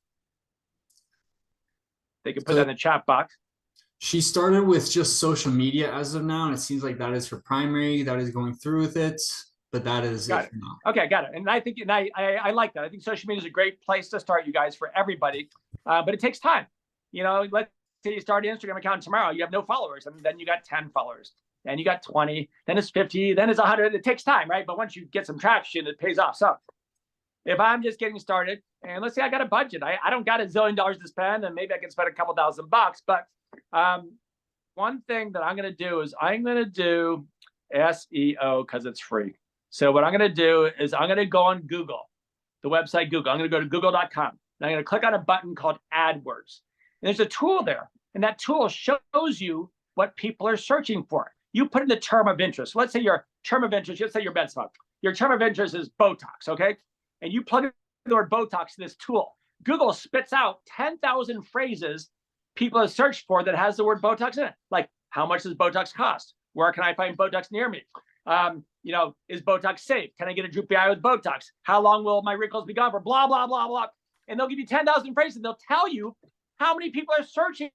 They can put that in the chat box. She started with just social media as of now, and it seems like that is her primary. That is going through with it, but that is it for now. Okay, got it. And I think, and I like that. I think social media is a great place to start, you guys, for everybody. But it takes time. You know, let's say you start an Instagram account tomorrow, you have no followers, and then you got 10 followers, then you got 20, then it's 50, then it's 100. It takes time, right? But once you get some traction, it pays off. So if I'm just getting started, and let's say I got a budget, I don't got $1 zillion to spend, and maybe I can spend a couple $1,000 bucks. But one thing that I'm going to do is I'm going to do SEO because it's free. So what I'm going to do is I'm going to go on Google, the website Google. I'm going to go to google.com. And I'm going to click on a button called AdWords. And there's a tool there. And that tool shows you what people are searching for. You put in the term of interest. Let's say your term of interest, let's say your med spa. Your term of interest is Botox, okay? And you plug in the word Botox in this tool. Google spits out 10,000 phrases people have searched for that has the word Botox in it. Like, how much does Botox cost? Where can I find Botox near me? You know, is Botox safe? Can I get a droopy eye with Botox? How long will my wrinkles be gone for? Blah, blah, blah, blah. And they'll give you 10,000 phrases. And they'll tell you how many people are searching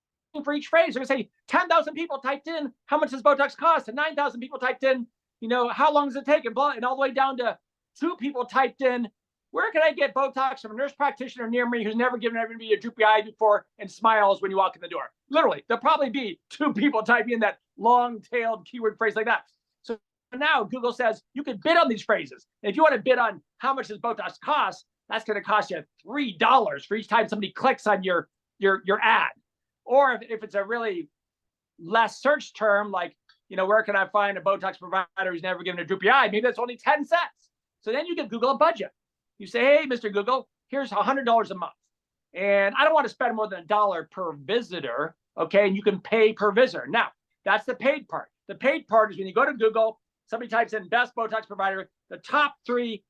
for each phrase. They're going to say 10,000 people typed in, how much does Botox cost? And 9,000 people typed in, you know, how long does it take? And blah, and all the way down to 2 people typed in, where can I get Botox from a nurse practitioner near me who's never given everybody a droopy eye before and smiles when you walk in the door? Literally, there'll probably be 2 people typing in that long-tailed keyword phrase like that. So now Google says you can bid on these phrases. And if you want to bid on how much does Botox cost, that's going to cost you $3 for each time somebody clicks on your ad. Or if it's a really less search term, like, you know, where can I find a Botox provider who's never given a droopy eye? Maybe that's only 10 cents. So then you give Google a budget. You say, hey, Mr. Google, here's $100 a month. And I don't want to spend more than $1 per visitor. Okay. And you can pay per visitor. Now, that's the paid part. The paid part is when you go to Google, somebody types in best Botox provider, the top 3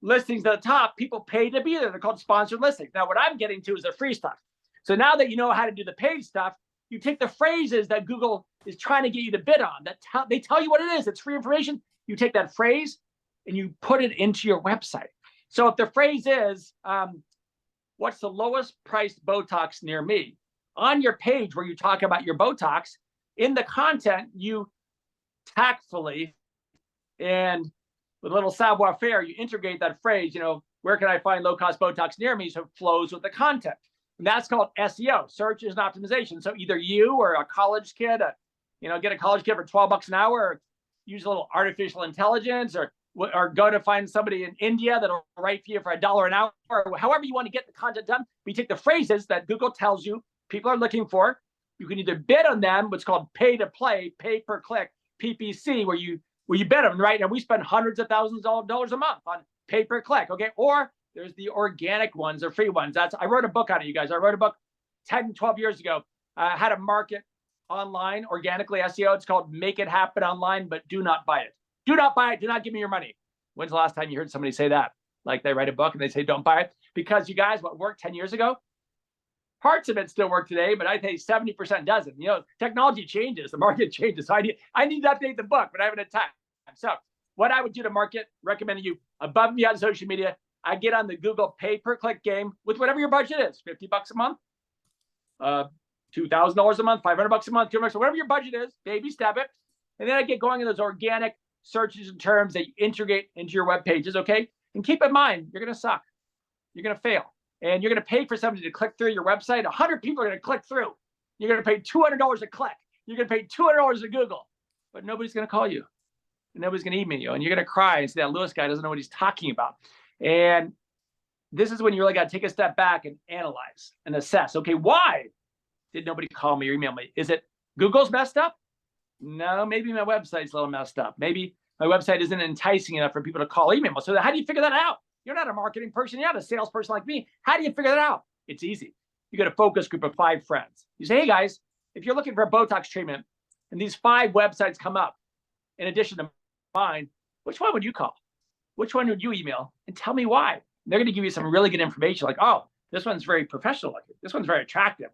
listings at the top, people pay to be there. They're called sponsored listings. Now, what I'm getting to is the free stuff. So now that you know how to do the paid stuff, you take the phrases that Google is trying to get you to bid on. They tell you what it is. It's free information. You take that phrase and you put it into your website. So if the phrase is, what's the lowest priced Botox near me? On your page where you talk about your Botox, in the content, you tactfully and with a little savoir-faire, you integrate that phrase, you know, where can I find low-cost Botox near me? So it flows with the content. And that's called SEO, search engine optimization. So either you or a college kid, get a college kid for $12 an hour, or use a little artificial intelligence, or go to find somebody in India that'll write for you for $1 an hour, or however you want to get the content done. We take the phrases that Google tells you people are looking for. You can either bid on them, what's called pay to play, pay per click, PPC, where you bid them, right? And we spend hundreds of thousands of dollars a month on pay per click, okay? Or there's the organic ones or free ones. I wrote a book on it, you guys. I wrote a book 10, 12 years ago, how to market online organically, SEO. It's called Make It Happen Online, but do not buy it. Do not buy it. Do not give me your money. When's the last time you heard somebody say that? Like they write a book and they say, don't buy it. Because you guys, what worked 10 years ago, parts of it still work today, but I think 70% doesn't. You know, technology changes, the market changes. So I need to update the book, but I haven't had time. So what I would do to market, recommending you above and beyond social media, I get on the Google pay-per-click game with whatever your budget is, $50 a month, $2,000 a month, $500 a month, $200, whatever your budget is, baby step it. And then I get going in those organic searches and terms that you integrate into your web pages, okay? And keep in mind, you're going to suck. You're going to fail. And you're going to pay for somebody to click through your website. 100 people are going to click through. You're going to pay $200 a click. You're going to pay $200 to Google. But nobody's going to call you. And nobody's going to email you. And you're going to cry and say, that Lewis guy doesn't know what he's talking about. And this is when you really got to take a step back and analyze and assess. Okay, why did nobody call me or email me? Is it Google's messed up? No, maybe my website's a little messed up. Maybe my website isn't enticing enough for people to call, email me. So how do you figure that out? You're not a marketing person. You're not a salesperson like me. How do you figure that out? It's easy. You get a focus group of 5 friends. You say, hey guys, if you're looking for a Botox treatment and these 5 websites come up in addition to mine, which one would you call? Which one would you email? And tell me why. And they're going to give you some really good information like, oh, this one's very professional looking. This one's very attractive.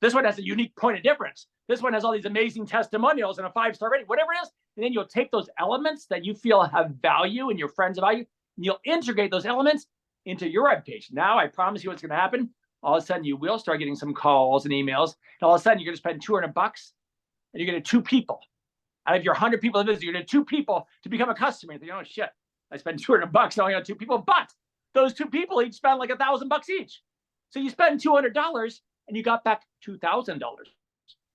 This one has a unique point of difference. This one has all these amazing testimonials and a 5-star rating, whatever it is. And then you'll take those elements that you feel have value and your friends value, and you'll integrate those elements into your web page. Now, I promise you what's going to happen. All of a sudden, you will start getting some calls and emails. And all of a sudden, you're going to spend $200 and you're going to 2 people. Out of your 100 people that visit, you're going to 2 people to become a customer. You think, oh, shit, I spent $200 and only got 2 people. But those 2 people each spend like $1,000 each. So you spend $200 and you got back $2,000.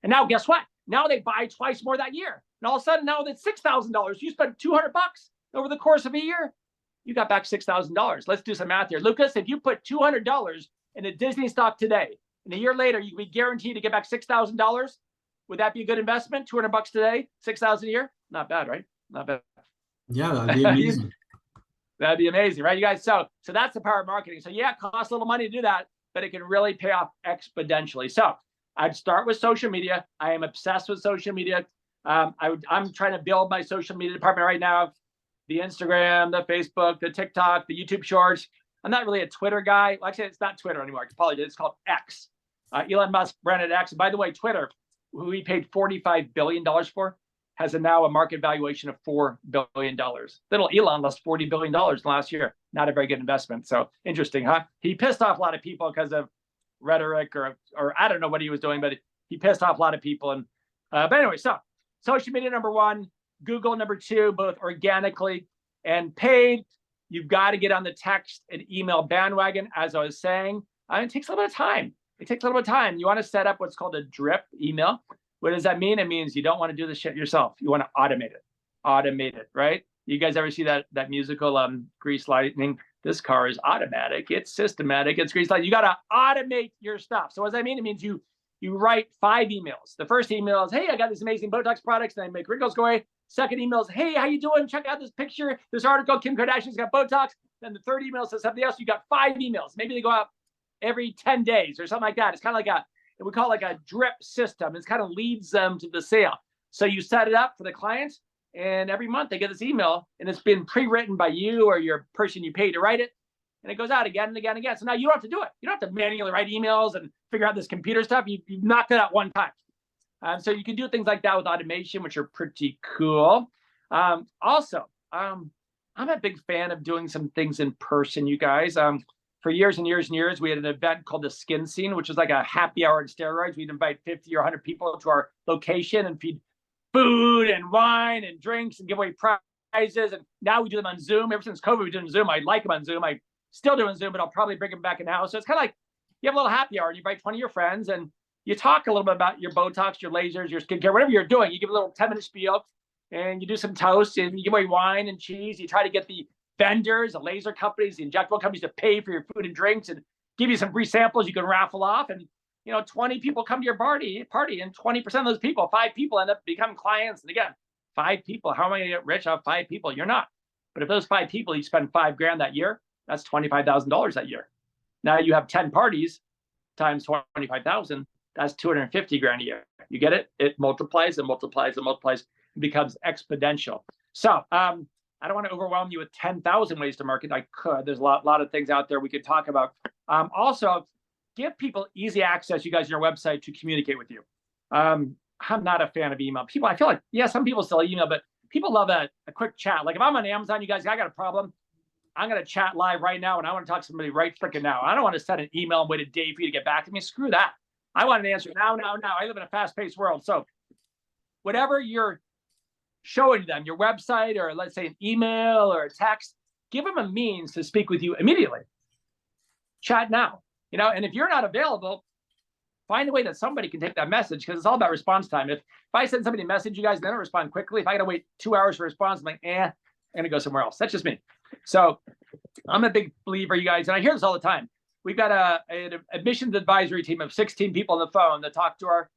And now guess what? Now they buy twice more that year. And all of a sudden now that's $6,000. You spent $200 over the course of a year. You got back $6,000. Let's do some math here. Lucas, if you put $200 in a Disney stock today, and a year later, you can be guaranteed to get back $6,000. Would that be a good investment? $200 today, $6,000 a year? Not bad, right? Not bad. Yeah, that'd be amazing. That'd be amazing, right, you guys? So that's the power of marketing. So yeah, it costs a little money to do that, but it can really pay off exponentially. So I'd start with social media. I am obsessed with social media. I'm trying to build my social media department right now. The Instagram, the Facebook, the TikTok, the YouTube Shorts. I'm not really a Twitter guy. Well, actually, it's not Twitter anymore. It's called X. Elon Musk branded X. By the way, Twitter, who he paid $45 billion for, has now a market valuation of $4 billion. Little Elon lost $40 billion last year. Not a very good investment. So interesting, huh? He pissed off a lot of people because of rhetoric or I don't know what he was doing, but he pissed off a lot of people. And but anyway, so social media number 1, Google number 2, both organically and paid. You've got to get on the text and email bandwagon, as I was saying. It takes a little bit of time. You want to set up what's called a drip email. What does that mean? It means you don't want to do the shit yourself. You want to automate it, right? You guys ever see that musical Grease Lightning? This car is automatic. It's systematic. It's Grease Lightning. You got to automate your stuff. So what does that mean? It means you write 5 emails. The first email is, hey, I got these amazing Botox products and I make wrinkles go away. Second email is, hey, how you doing? Check out this picture, this article. Kim Kardashian's got Botox. Then the third email says something else. You got 5 emails. Maybe they go out every 10 days or something like that. It's kind of like we call it like a drip system. It kind of leads them to the sale. So you set it up for the clients, and every month they get this email, and it's been pre-written by you or your person you pay to write it, and it goes out again and again and again. So now you don't have to do it. You don't have to manually write emails and figure out this computer stuff. You've knocked it out one time. So you can do things like that with automation, which are pretty cool. Also, I'm a big fan of doing some things in person, you guys. For years and years and years, we had an event called the Skin Scene, which was like a happy hour on steroids. We'd invite 50 or 100 people to our location and feed food and wine and drinks and give away prizes. And now we do them on Zoom. Ever since COVID, we did them on Zoom. I like them on Zoom. I still do on Zoom, but I'll probably bring them back in the house. So it's kind of like you have a little happy hour and you invite 20 of your friends and you talk a little bit about your Botox, your lasers, your skincare, whatever you're doing. You give a little 10-minute spiel and you do some toasts and you give away wine and cheese. You try to get the vendors, the laser companies, the injectable companies to pay for your food and drinks and give you some free samples you can raffle off. And 20 people come to your party, and 20% of those people, 5 people, end up becoming clients. And again, 5 people. How am I going to get rich off 5 people? You're not. But if those 5 people each spend $5,000 that year, that's $25,000 that year. Now you have 10 parties times 25,000. That's $250,000 a year. You get it? It multiplies and multiplies and multiplies. It becomes exponential. So I don't want to overwhelm you with 10,000 ways to market. I could. There's a lot of things out there we could talk about. Also, give people easy access, you guys, on your website to communicate with you. I'm not a fan of email. I feel like, yeah, some people still email, but people love a quick chat. Like if I'm on Amazon, you guys, I got a problem. I'm going to chat live right now, and I want to talk to somebody right freaking now. I don't want to send an email and wait a day for you to get back to me. Screw that. I want an answer now. I live in a fast-paced world. So whatever you're showing them, your website, or let's say an email or a text, give them a means to speak with you immediately. Chat now. And if you're not available, find a way that somebody can take that message, because it's all about response time. If I send somebody a message, you guys, they don't respond quickly. If I got to wait 2 hours for a response, I'm like, I'm going to go somewhere else. That's just me. So I'm a big believer, you guys, and I hear this all the time. we've got an admissions advisory team of 16 people on the phone that talk to our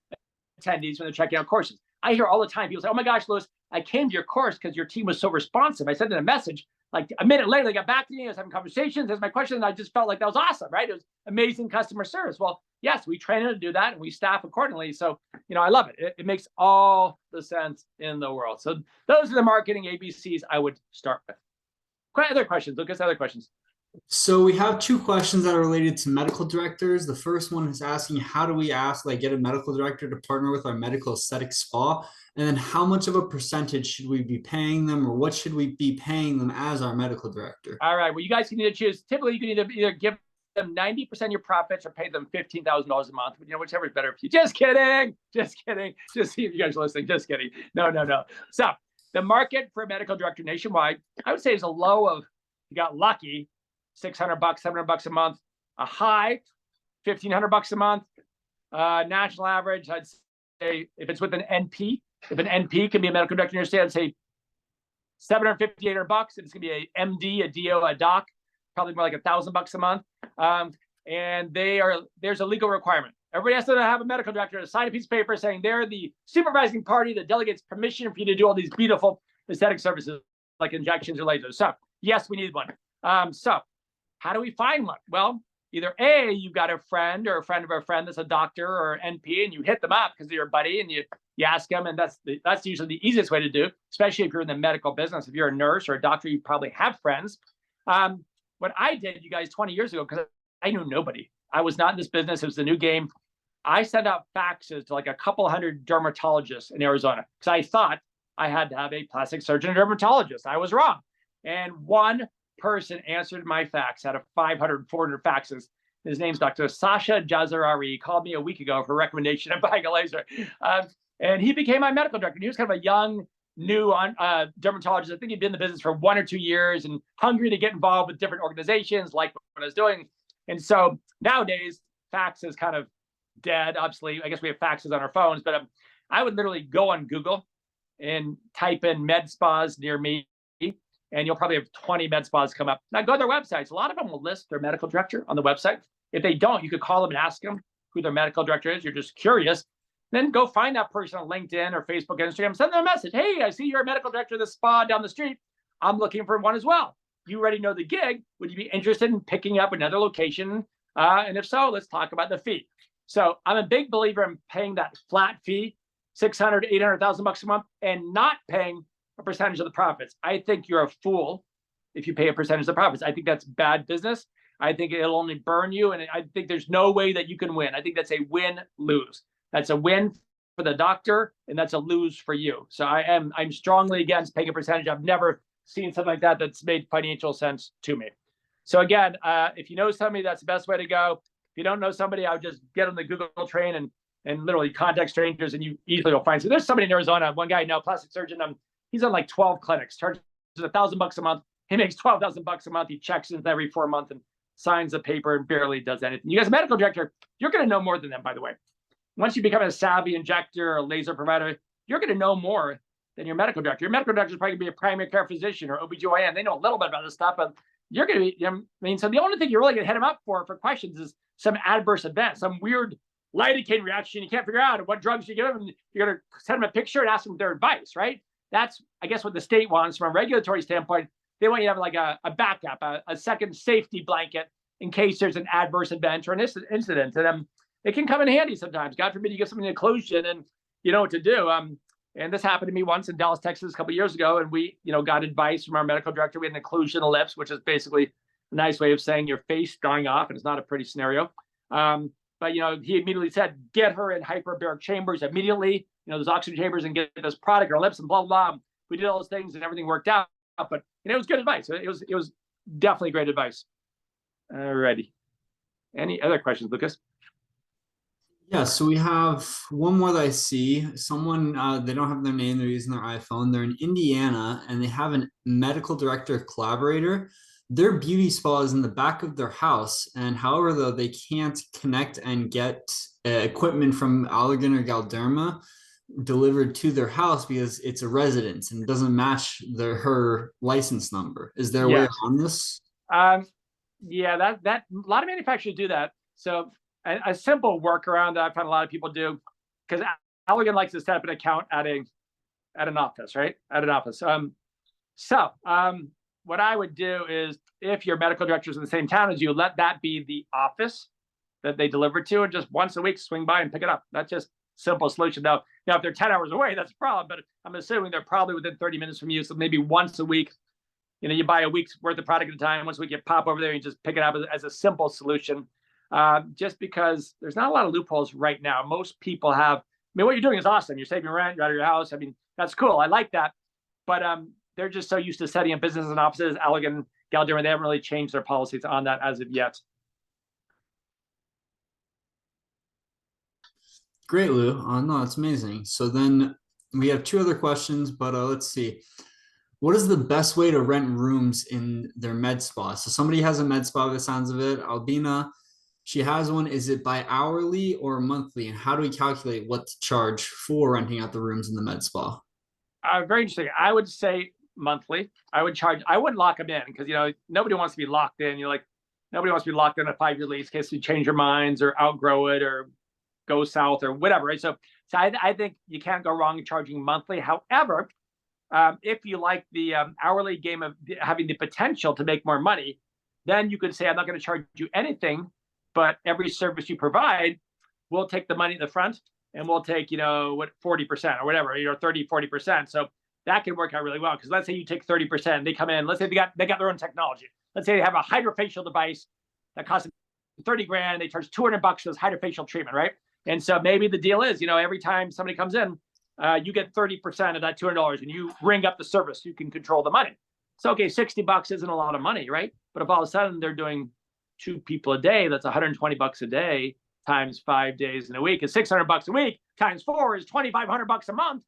attendees when they're checking out courses. I hear all the time people say, "Oh my gosh, Louis, I came to your course because your team was so responsive. I sent in a message. Like a minute later, they got back to me. I was having conversations. There's my question. And I just felt like that was awesome, right? It was amazing customer service." Well, yes, we train them to do that and we staff accordingly. So, I love it. It makes all the sense in the world. So those are the marketing ABCs I would start with. Other questions, Lucas? Other questions? So we have two questions that are related to medical directors. The first one is asking, how do we get a medical director to partner with our medical aesthetic spa? And then how much of a percentage should we be paying them, or what should we be paying them as our medical director? All right. Well, you guys can either choose. Typically, you can either give them 90% of your profits or pay them $15,000 a month. Whichever is better for you. Just kidding. Just kidding. Just see if you guys are listening. Just kidding. No. So the market for a medical director nationwide, I would say, is a low of, you got lucky, $600, $700 a month. A high, $1,500 a month. National average, I'd say, if it's with an NP, if an NP can be a medical director in your state, I'd say $750, $800. If it's gonna be a MD, a DO, a doc, probably more like $1,000 a month. And there's a legal requirement. Everybody has to have a medical director to sign a piece of paper saying they're the supervising party that delegates permission for you to do all these beautiful aesthetic services like injections or lasers. So yes, we need one. So how do we find one? Well, either A, you've got a friend or a friend of a friend that's a doctor or NP, and you hit them up because they're your buddy, and you ask them, and that's usually the easiest way to do, especially if you're in the medical business. If you're a nurse or a doctor, you probably have friends. What I did, you guys, 20 years ago, because I knew nobody. I was not in this business. It was the new game. I sent out faxes to like a couple hundred dermatologists in Arizona because I thought I had to have a plastic surgeon and dermatologist. I was wrong. And one person answered my fax out of 500, 400 faxes. His name's Dr. Sasha Jazarari. He called me a week ago for a recommendation of buying a laser. And he became my medical director. He was kind of a young, new dermatologist. I think he'd been in the business for 1 or 2 years and hungry to get involved with different organizations, like what I was doing. And so nowadays, fax is kind of dead, obsolete. I guess we have faxes on our phones, but I would literally go on Google and type in med spas near me, and you'll probably have 20 med spas come up. Now go to their websites. A lot of them will list their medical director on the website. If they don't, you could call them and ask them who their medical director is. You're just curious. Then go find that person on LinkedIn or Facebook, Instagram, send them a message. "Hey, I see you're a medical director of the spa down the street. I'm looking for one as well. You already know the gig. Would you be interested in picking up another location? And if so, let's talk about the fee." So I'm a big believer in paying that flat fee, $600,000 to $800,000 a month, and not paying a percentage of the profits. I think you're a fool if you pay a percentage of the profits. I think that's bad business. I think it'll only burn you, and I think there's no way that you can win. I think that's a win-lose. That's a win for the doctor, and that's a lose for you. So I'm strongly against paying a percentage. I've never seen something like that that's made financial sense to me. So again, if you know somebody, that's the best way to go. If you don't know somebody, I would just get on the Google train and literally contact strangers, and you easily will find. So there's somebody in Arizona, one guy now, plastic surgeon. He's on like 12 clinics, charges $1,000 a month. He makes $12,000 a month. He checks in every 4 months and signs a paper and barely does anything. You guys, a medical director, you're going to know more than them, by the way. Once you become a savvy injector or a laser provider, you're going to know more than your medical director. Your medical director is probably going to be a primary care physician or OBGYN. They know a little bit about this stuff, but you're going to be, so the only thing you're really going to hit them up for questions is some adverse event, some weird lidocaine reaction you can't figure out, and what drugs you give them. And you're going to send them a picture and ask them their advice, right? That's, I guess, what the state wants from a regulatory standpoint. They want you to have like a backup, a second safety blanket in case there's an adverse event or an incident. And it can come in handy sometimes. God forbid you get something in occlusion and you know what to do. And this happened to me once in Dallas, Texas, a couple of years ago, and we, got advice from our medical director. We had an occlusion of the lips, which is basically a nice way of saying your face dying off, and it's not a pretty scenario. But he immediately said, get her in hyperbaric chambers immediately. Those oxygen chambers, and get this product on her lips and blah blah blah. We did all those things and everything worked out. But it was good advice. It was definitely great advice. Alrighty. Any other questions, Lucas? Yeah, so we have one more that I see. Someone, they don't have their name, they're using their iPhone. They're in Indiana, and they have a medical director collaborator. Their beauty spa is in the back of their house, and however, though, they can't connect and get equipment from Allergan or Galderma delivered to their house because it's a residence and it doesn't match her license number. Is there a way around this? Yeah, that a lot of manufacturers do that. So a simple workaround that I find a lot of people do, because Allergan likes to set up an account at an office, right? At an office. What I would do is, if your medical director is in the same town as you, let that be the office that they deliver to, and just once a week swing by and pick it up. That's just simple solution. Now, if they're 10 hours away, that's a problem. But I'm assuming they're probably within 30 minutes from you. So maybe once a week, you buy a week's worth of product at a time. Once a week, you pop over there and just pick it up as a simple solution. Just because there's not a lot of loopholes right now. Most people have. I mean, what you're doing is awesome. You're saving rent. You're out of your house. I mean, that's cool. I like that. But they're just so used to setting up businesses and offices. Allergan, Galderma, they haven't really changed their policies on that as of yet. Great, Lou. No, it's amazing. So then we have two other questions, but let's see. What is the best way to rent rooms in their med spa? So somebody has a med spa by the sounds of it. Albina, she has one. Is it by hourly or monthly? And how do we calculate what to charge for renting out the rooms in the med spa? Very interesting. I would say monthly. I wouldn't lock them in, because nobody wants to be locked in. Nobody wants to be locked in a 5-year lease in case you change your minds or outgrow it or go south or whatever, right? So I think you can't go wrong in charging monthly. However, if you like the hourly game of having the potential to make more money, then you could say, I'm not going to charge you anything, but every service you provide, we'll take the money in the front and we'll take, 40% or whatever, 30, 40%. So that can work out really well. Because let's say you take 30%, they come in, let's say they got their own technology. Let's say they have a hydrofacial device that costs them 30 grand. They charge $200 for this hydrofacial treatment, right? And so maybe the deal is, every time somebody comes in, you get 30% of that $200 and you ring up the service. You can control the money. So, okay, $60 isn't a lot of money, right? But if all of a sudden they're doing 2 people a day, that's $120 a day times 5 days in a week is $600 a week times 4 is $2,500 a month.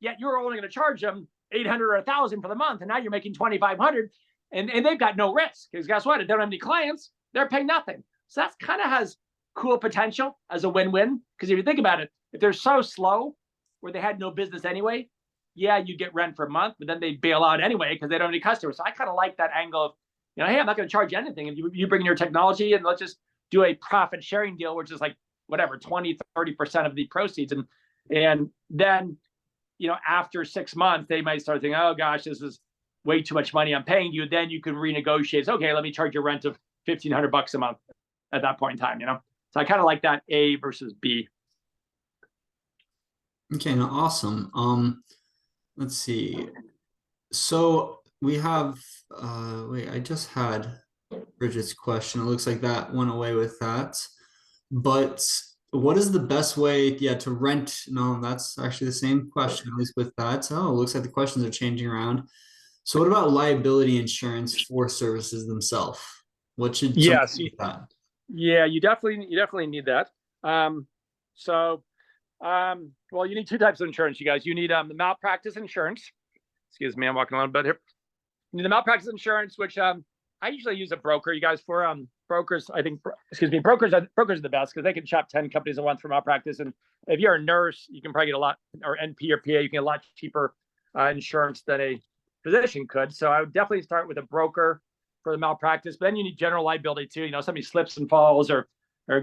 Yet you're only going to charge them $800 or $1,000 for the month. And now you're making $2,500 and they've got no risk, because guess what? If they don't have any clients, they're paying nothing. So that's kind of has cool potential as a win-win. Because if you think about it, if they're so slow where they had no business anyway, yeah, you get rent for a month, but then they bail out anyway because they don't have any customers. So I kind of like that angle of, hey, I'm not going to charge you anything. If you bring in your technology and let's just do a profit sharing deal, which is like whatever, 20, 30% of the proceeds. And then, after 6 months, they might start thinking, oh gosh, this is way too much money I'm paying you. Then you can renegotiate. Okay, let me charge you rent of $1,500 a month at that point in time, So I kind of like that A versus B. Okay, now awesome. Let's see. So we have wait, I just had Bridget's question. It looks like that went away with that. But what is the best way, to rent? No, that's actually the same question, at least with that. Oh, it looks like the questions are changing around. So what about liability insurance for services themselves? What should Yes. with that? Yeah, you definitely need that. Well, you need 2 types of insurance, you guys. You need the malpractice insurance. Excuse me, I'm walking a little bit here. You need the malpractice insurance, which I usually use a broker, you guys, for brokers. I think, brokers are the best because they can shop 10 companies at once for malpractice. And if you're a nurse, you can probably get a lot, or NP or PA, you can get a lot cheaper insurance than a physician could. So I would definitely start with a broker for the malpractice. But then you need general liability too. Somebody slips and falls, or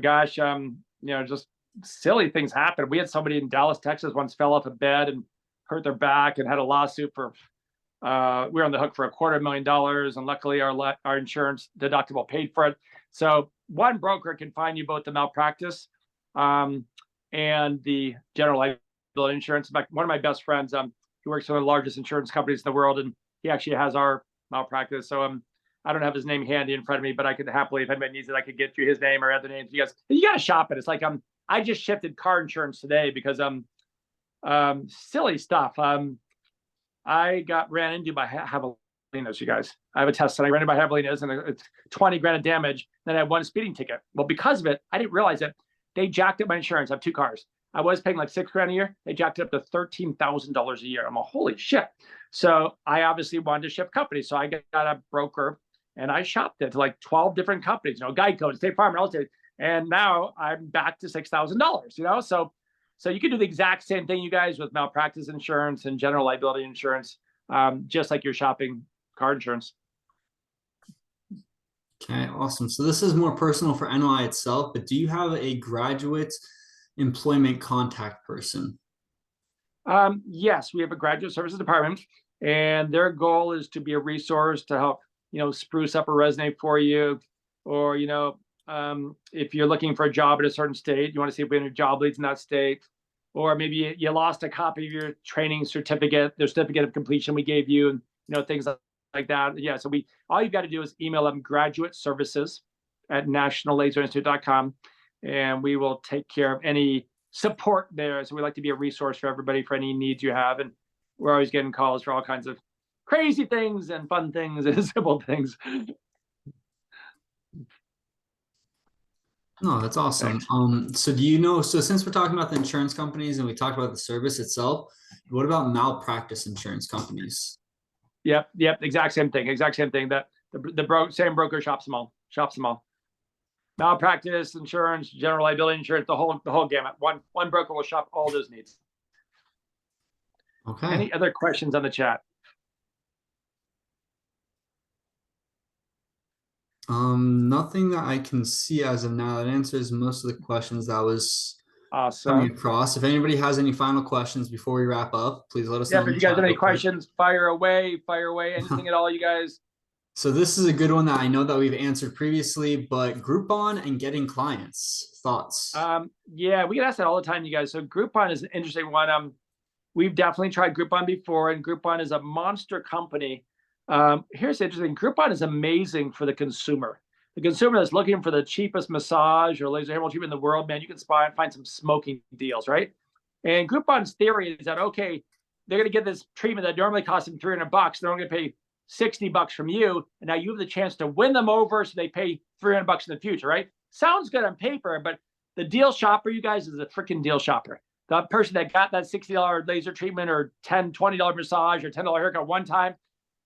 gosh, just silly things happen. We had somebody in Dallas, Texas once fell off a bed and hurt their back and had a lawsuit for, we were on the hook for $250,000. And luckily our insurance deductible paid for it. So one broker can find you both the malpractice and the general liability insurance. In fact, one of my best friends, he works for one of the largest insurance companies in the world, and he actually has our malpractice. So I don't have his name handy in front of me, but I could happily, if anybody needs it, I could get you his name or other names. You got to shop it. It's like I just shifted car insurance today because silly stuff. I got ran into by javelinas, you guys. I have a test, and I ran into by javelinas, and it's 20 grand of damage. Then I had 1 speeding ticket. Well, because of it, I didn't realize it. They jacked up my insurance. I have 2 cars. I was paying like $6 grand a year. They jacked it up to $13,000 a year. I'm like, holy shit. So I obviously wanted to shift companies. So I got a broker, and I shopped it to like 12 different companies, Geico, State Farm, and Allstate. And now I'm back to $6,000, So you can do the exact same thing, you guys, with malpractice insurance and general liability insurance, just like you're shopping car insurance. Okay, awesome. So this is more personal for NOI itself, but do you have a graduate employment contact person? Yes, we have a graduate services department, and their goal is to be a resource to help, spruce up a resume for you, or, if you're looking for a job in a certain state, you want to see if we have any job leads in that state, or maybe you lost a copy of your training certificate, the certificate of completion we gave you, and things like that. Yeah, so all you've got to do is email them graduate services at nationallaserinstitute.com, and we will take care of any support there. So we like to be a resource for everybody for any needs you have. And we're always getting calls for all kinds of crazy things and fun things and simple things. No, that's awesome. So do you know, so since we're talking about the insurance companies and we talked about the service itself, what about malpractice insurance companies? Yep. Exact same thing. That same broker shops them all. Malpractice insurance, general liability insurance, the whole gamut. One broker will shop all those needs. Okay. Any other questions on the chat? Nothing that I can see as of now. That answers most of the questions that was coming Awesome. across. If anybody has any final questions before we wrap up, please let us know Yeah, in if the you guys chat have any real quick. questions, fire away, anything at all, you guys. So this is a good one that I know that we've answered previously, but Groupon and getting clients, thoughts? Yeah, we get asked that all the time, you guys. So Groupon is an interesting one. We've definitely tried Groupon before, and Groupon is a monster company. Here's the interesting: Groupon is amazing for the consumer. The consumer that's looking for the cheapest massage or laser hair removal treatment in the world, man, you can find some smoking deals, right? And Groupon's theory is that, okay, they're going to get this treatment that normally costs them $300. They're only going to pay $60 from you, and now you have the chance to win them over, so they pay $300 in the future, right? Sounds good on paper, but the deal shopper, you guys, is a freaking deal shopper. The person that got that $60 laser treatment or $10, $20 massage or $10 haircut one time,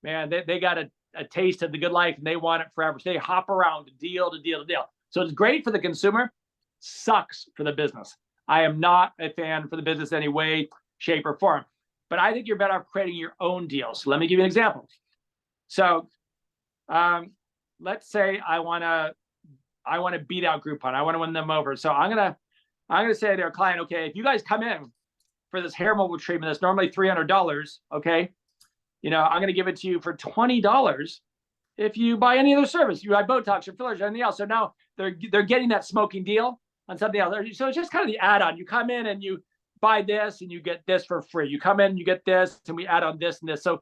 man, they got a taste of the good life and they want it forever. So they hop around deal to deal to deal. So it's great for the consumer, sucks for the business. I am not a fan for the business in any way, shape, or form. But I think you're better off creating your own deals. So let me give you an example. So let's say I want to beat out Groupon. I want to win them over. So I'm gonna say to our client, okay, if you guys come in for this hair removal treatment that's normally $300, okay, I'm gonna give it to you for $20 if you buy any other service. You buy Botox or fillers or anything else. So now they're getting that smoking deal on something else. So it's just kind of the add-on. You come in and you buy this and you get this for free. You come in, you get this, and we add on this and this. So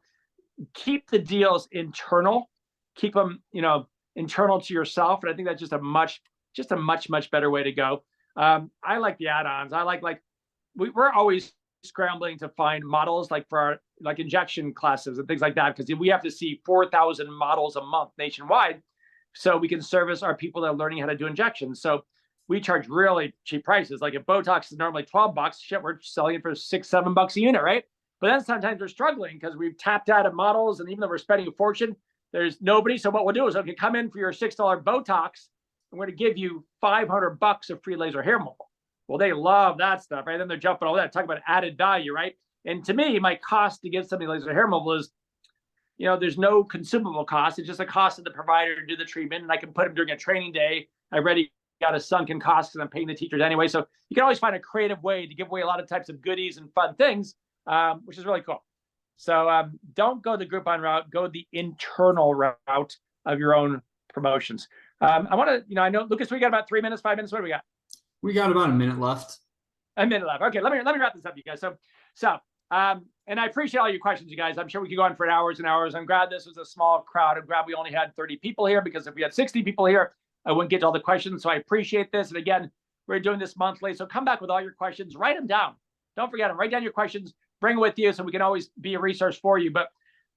keep the deals internal, keep them, internal to yourself. And I think that's just a much better way to go. I like the add-ons. I like we're always scrambling to find models like for our injection classes and things like that, because we have to see 4,000 models a month nationwide, so we can service our people that are learning how to do injections. So we charge really cheap prices. Like if Botox is normally $12, shit, we're selling it for $6, $7 a unit, right? But then sometimes we're struggling because we've tapped out of models, and even though we're spending a fortune, there's nobody. So what we'll do is, okay, come in for your $6 Botox, and we're going to give you $500 of free laser hair removal. Well, they love that stuff, right? Then they're jumping all that, talking about added value, right? And to me, my cost to give somebody laser hair removal is, there's no consumable cost. It's just a cost of the provider to do the treatment, and I can put them during a training day. I already got a sunken cost because I'm paying the teachers anyway. So you can always find a creative way to give away a lot of types of goodies and fun things, which is really cool. So don't go the Groupon route. Go the internal route of your own promotions. I want to, I know, Lucas, we got about 3 minutes, 5 minutes. What do we got? We got about a minute left. A minute left. Okay, let me wrap this up, you guys. And I appreciate all your questions, you guys. I'm sure we could go on for hours and hours. I'm glad this was a small crowd. I'm glad we only had 30 people here, because if we had 60 people here, I wouldn't get to all the questions. So I appreciate this. And again, we're doing this monthly. So come back with all your questions. Write them down. Don't forget them. Write down your questions. Bring it with you so we can always be a resource for you. But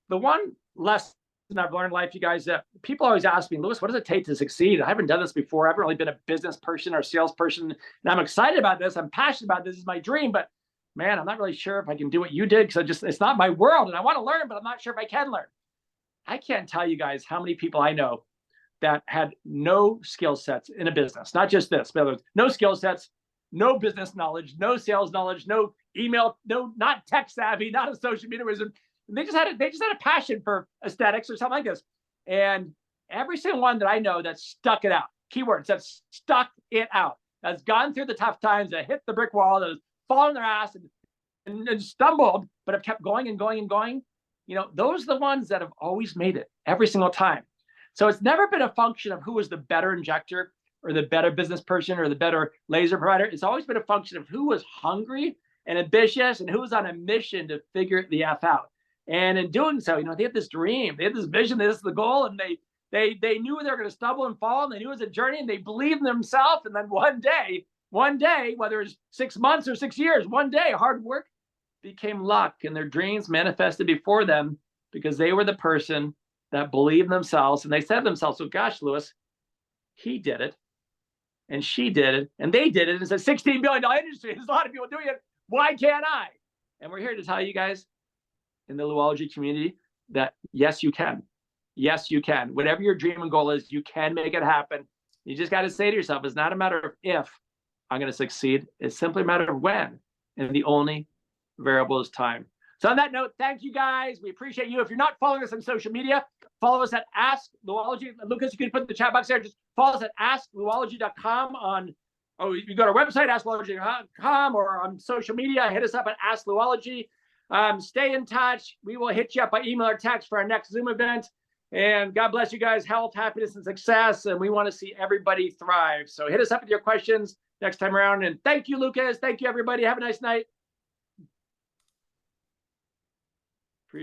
the one lesson I've learned in life, you guys, that people always ask me, Louis, what does it take to succeed? I haven't done this before. I haven't really been a business person or salesperson. And I'm excited about this. I'm passionate about this. This is my dream. But man, I'm not really sure if I can do what you did, because it's not my world. And I want to learn, but I'm not sure if I can learn. I can't tell you guys how many people I know that had no skill sets in a business, not just this, but no skill sets, no business knowledge, no sales knowledge, no email, not tech savvy, not a social media wizard. They just had a passion for aesthetics or something like this. And every single one that I know that stuck it out, keywords that stuck it out, that's gone through the tough times, that hit the brick wall, that has fallen their ass and stumbled, but have kept going and going and going. You know, those are the ones that have always made it every single time. So it's never been a function of who was the better injector or the better business person or the better laser provider. It's always been a function of who was hungry and ambitious and who was on a mission to figure the F out. And in doing so, you know, they had this dream, they had this vision, this is the goal, and they knew they were going to stumble and fall, and they knew it was a journey, and they believed in themselves. And then one day, whether it's 6 months or 6 years, one day, hard work became luck, and their dreams manifested before them because they were the person that believed in themselves. And they said to themselves, "So gosh, Louis, he did it, and she did it, and they did it. It's a $16 billion industry. There's a lot of people doing it. Why can't I?" And we're here to tell you guys in the Louology community that yes, you can. Yes, you can. Whatever your dream and goal is, you can make it happen. You just got to say to yourself, it's not a matter of if I'm going to succeed. It's simply a matter of when. And the only variable is time. So on that note, thank you guys. We appreciate you. If you're not following us on social media, follow us at Ask Louology. Lucas, you can put in the chat box there. Just follow us at asklouology.com on, you go to our website, asklouology.com, or on social media, hit us up at Ask Louology. Stay in touch. We will hit you up by email or text for our next Zoom event. And God bless you guys, health, happiness, and success. And we want to see everybody thrive. So hit us up with your questions next time around. And thank you, Lucas. Thank you, everybody. Have a nice night.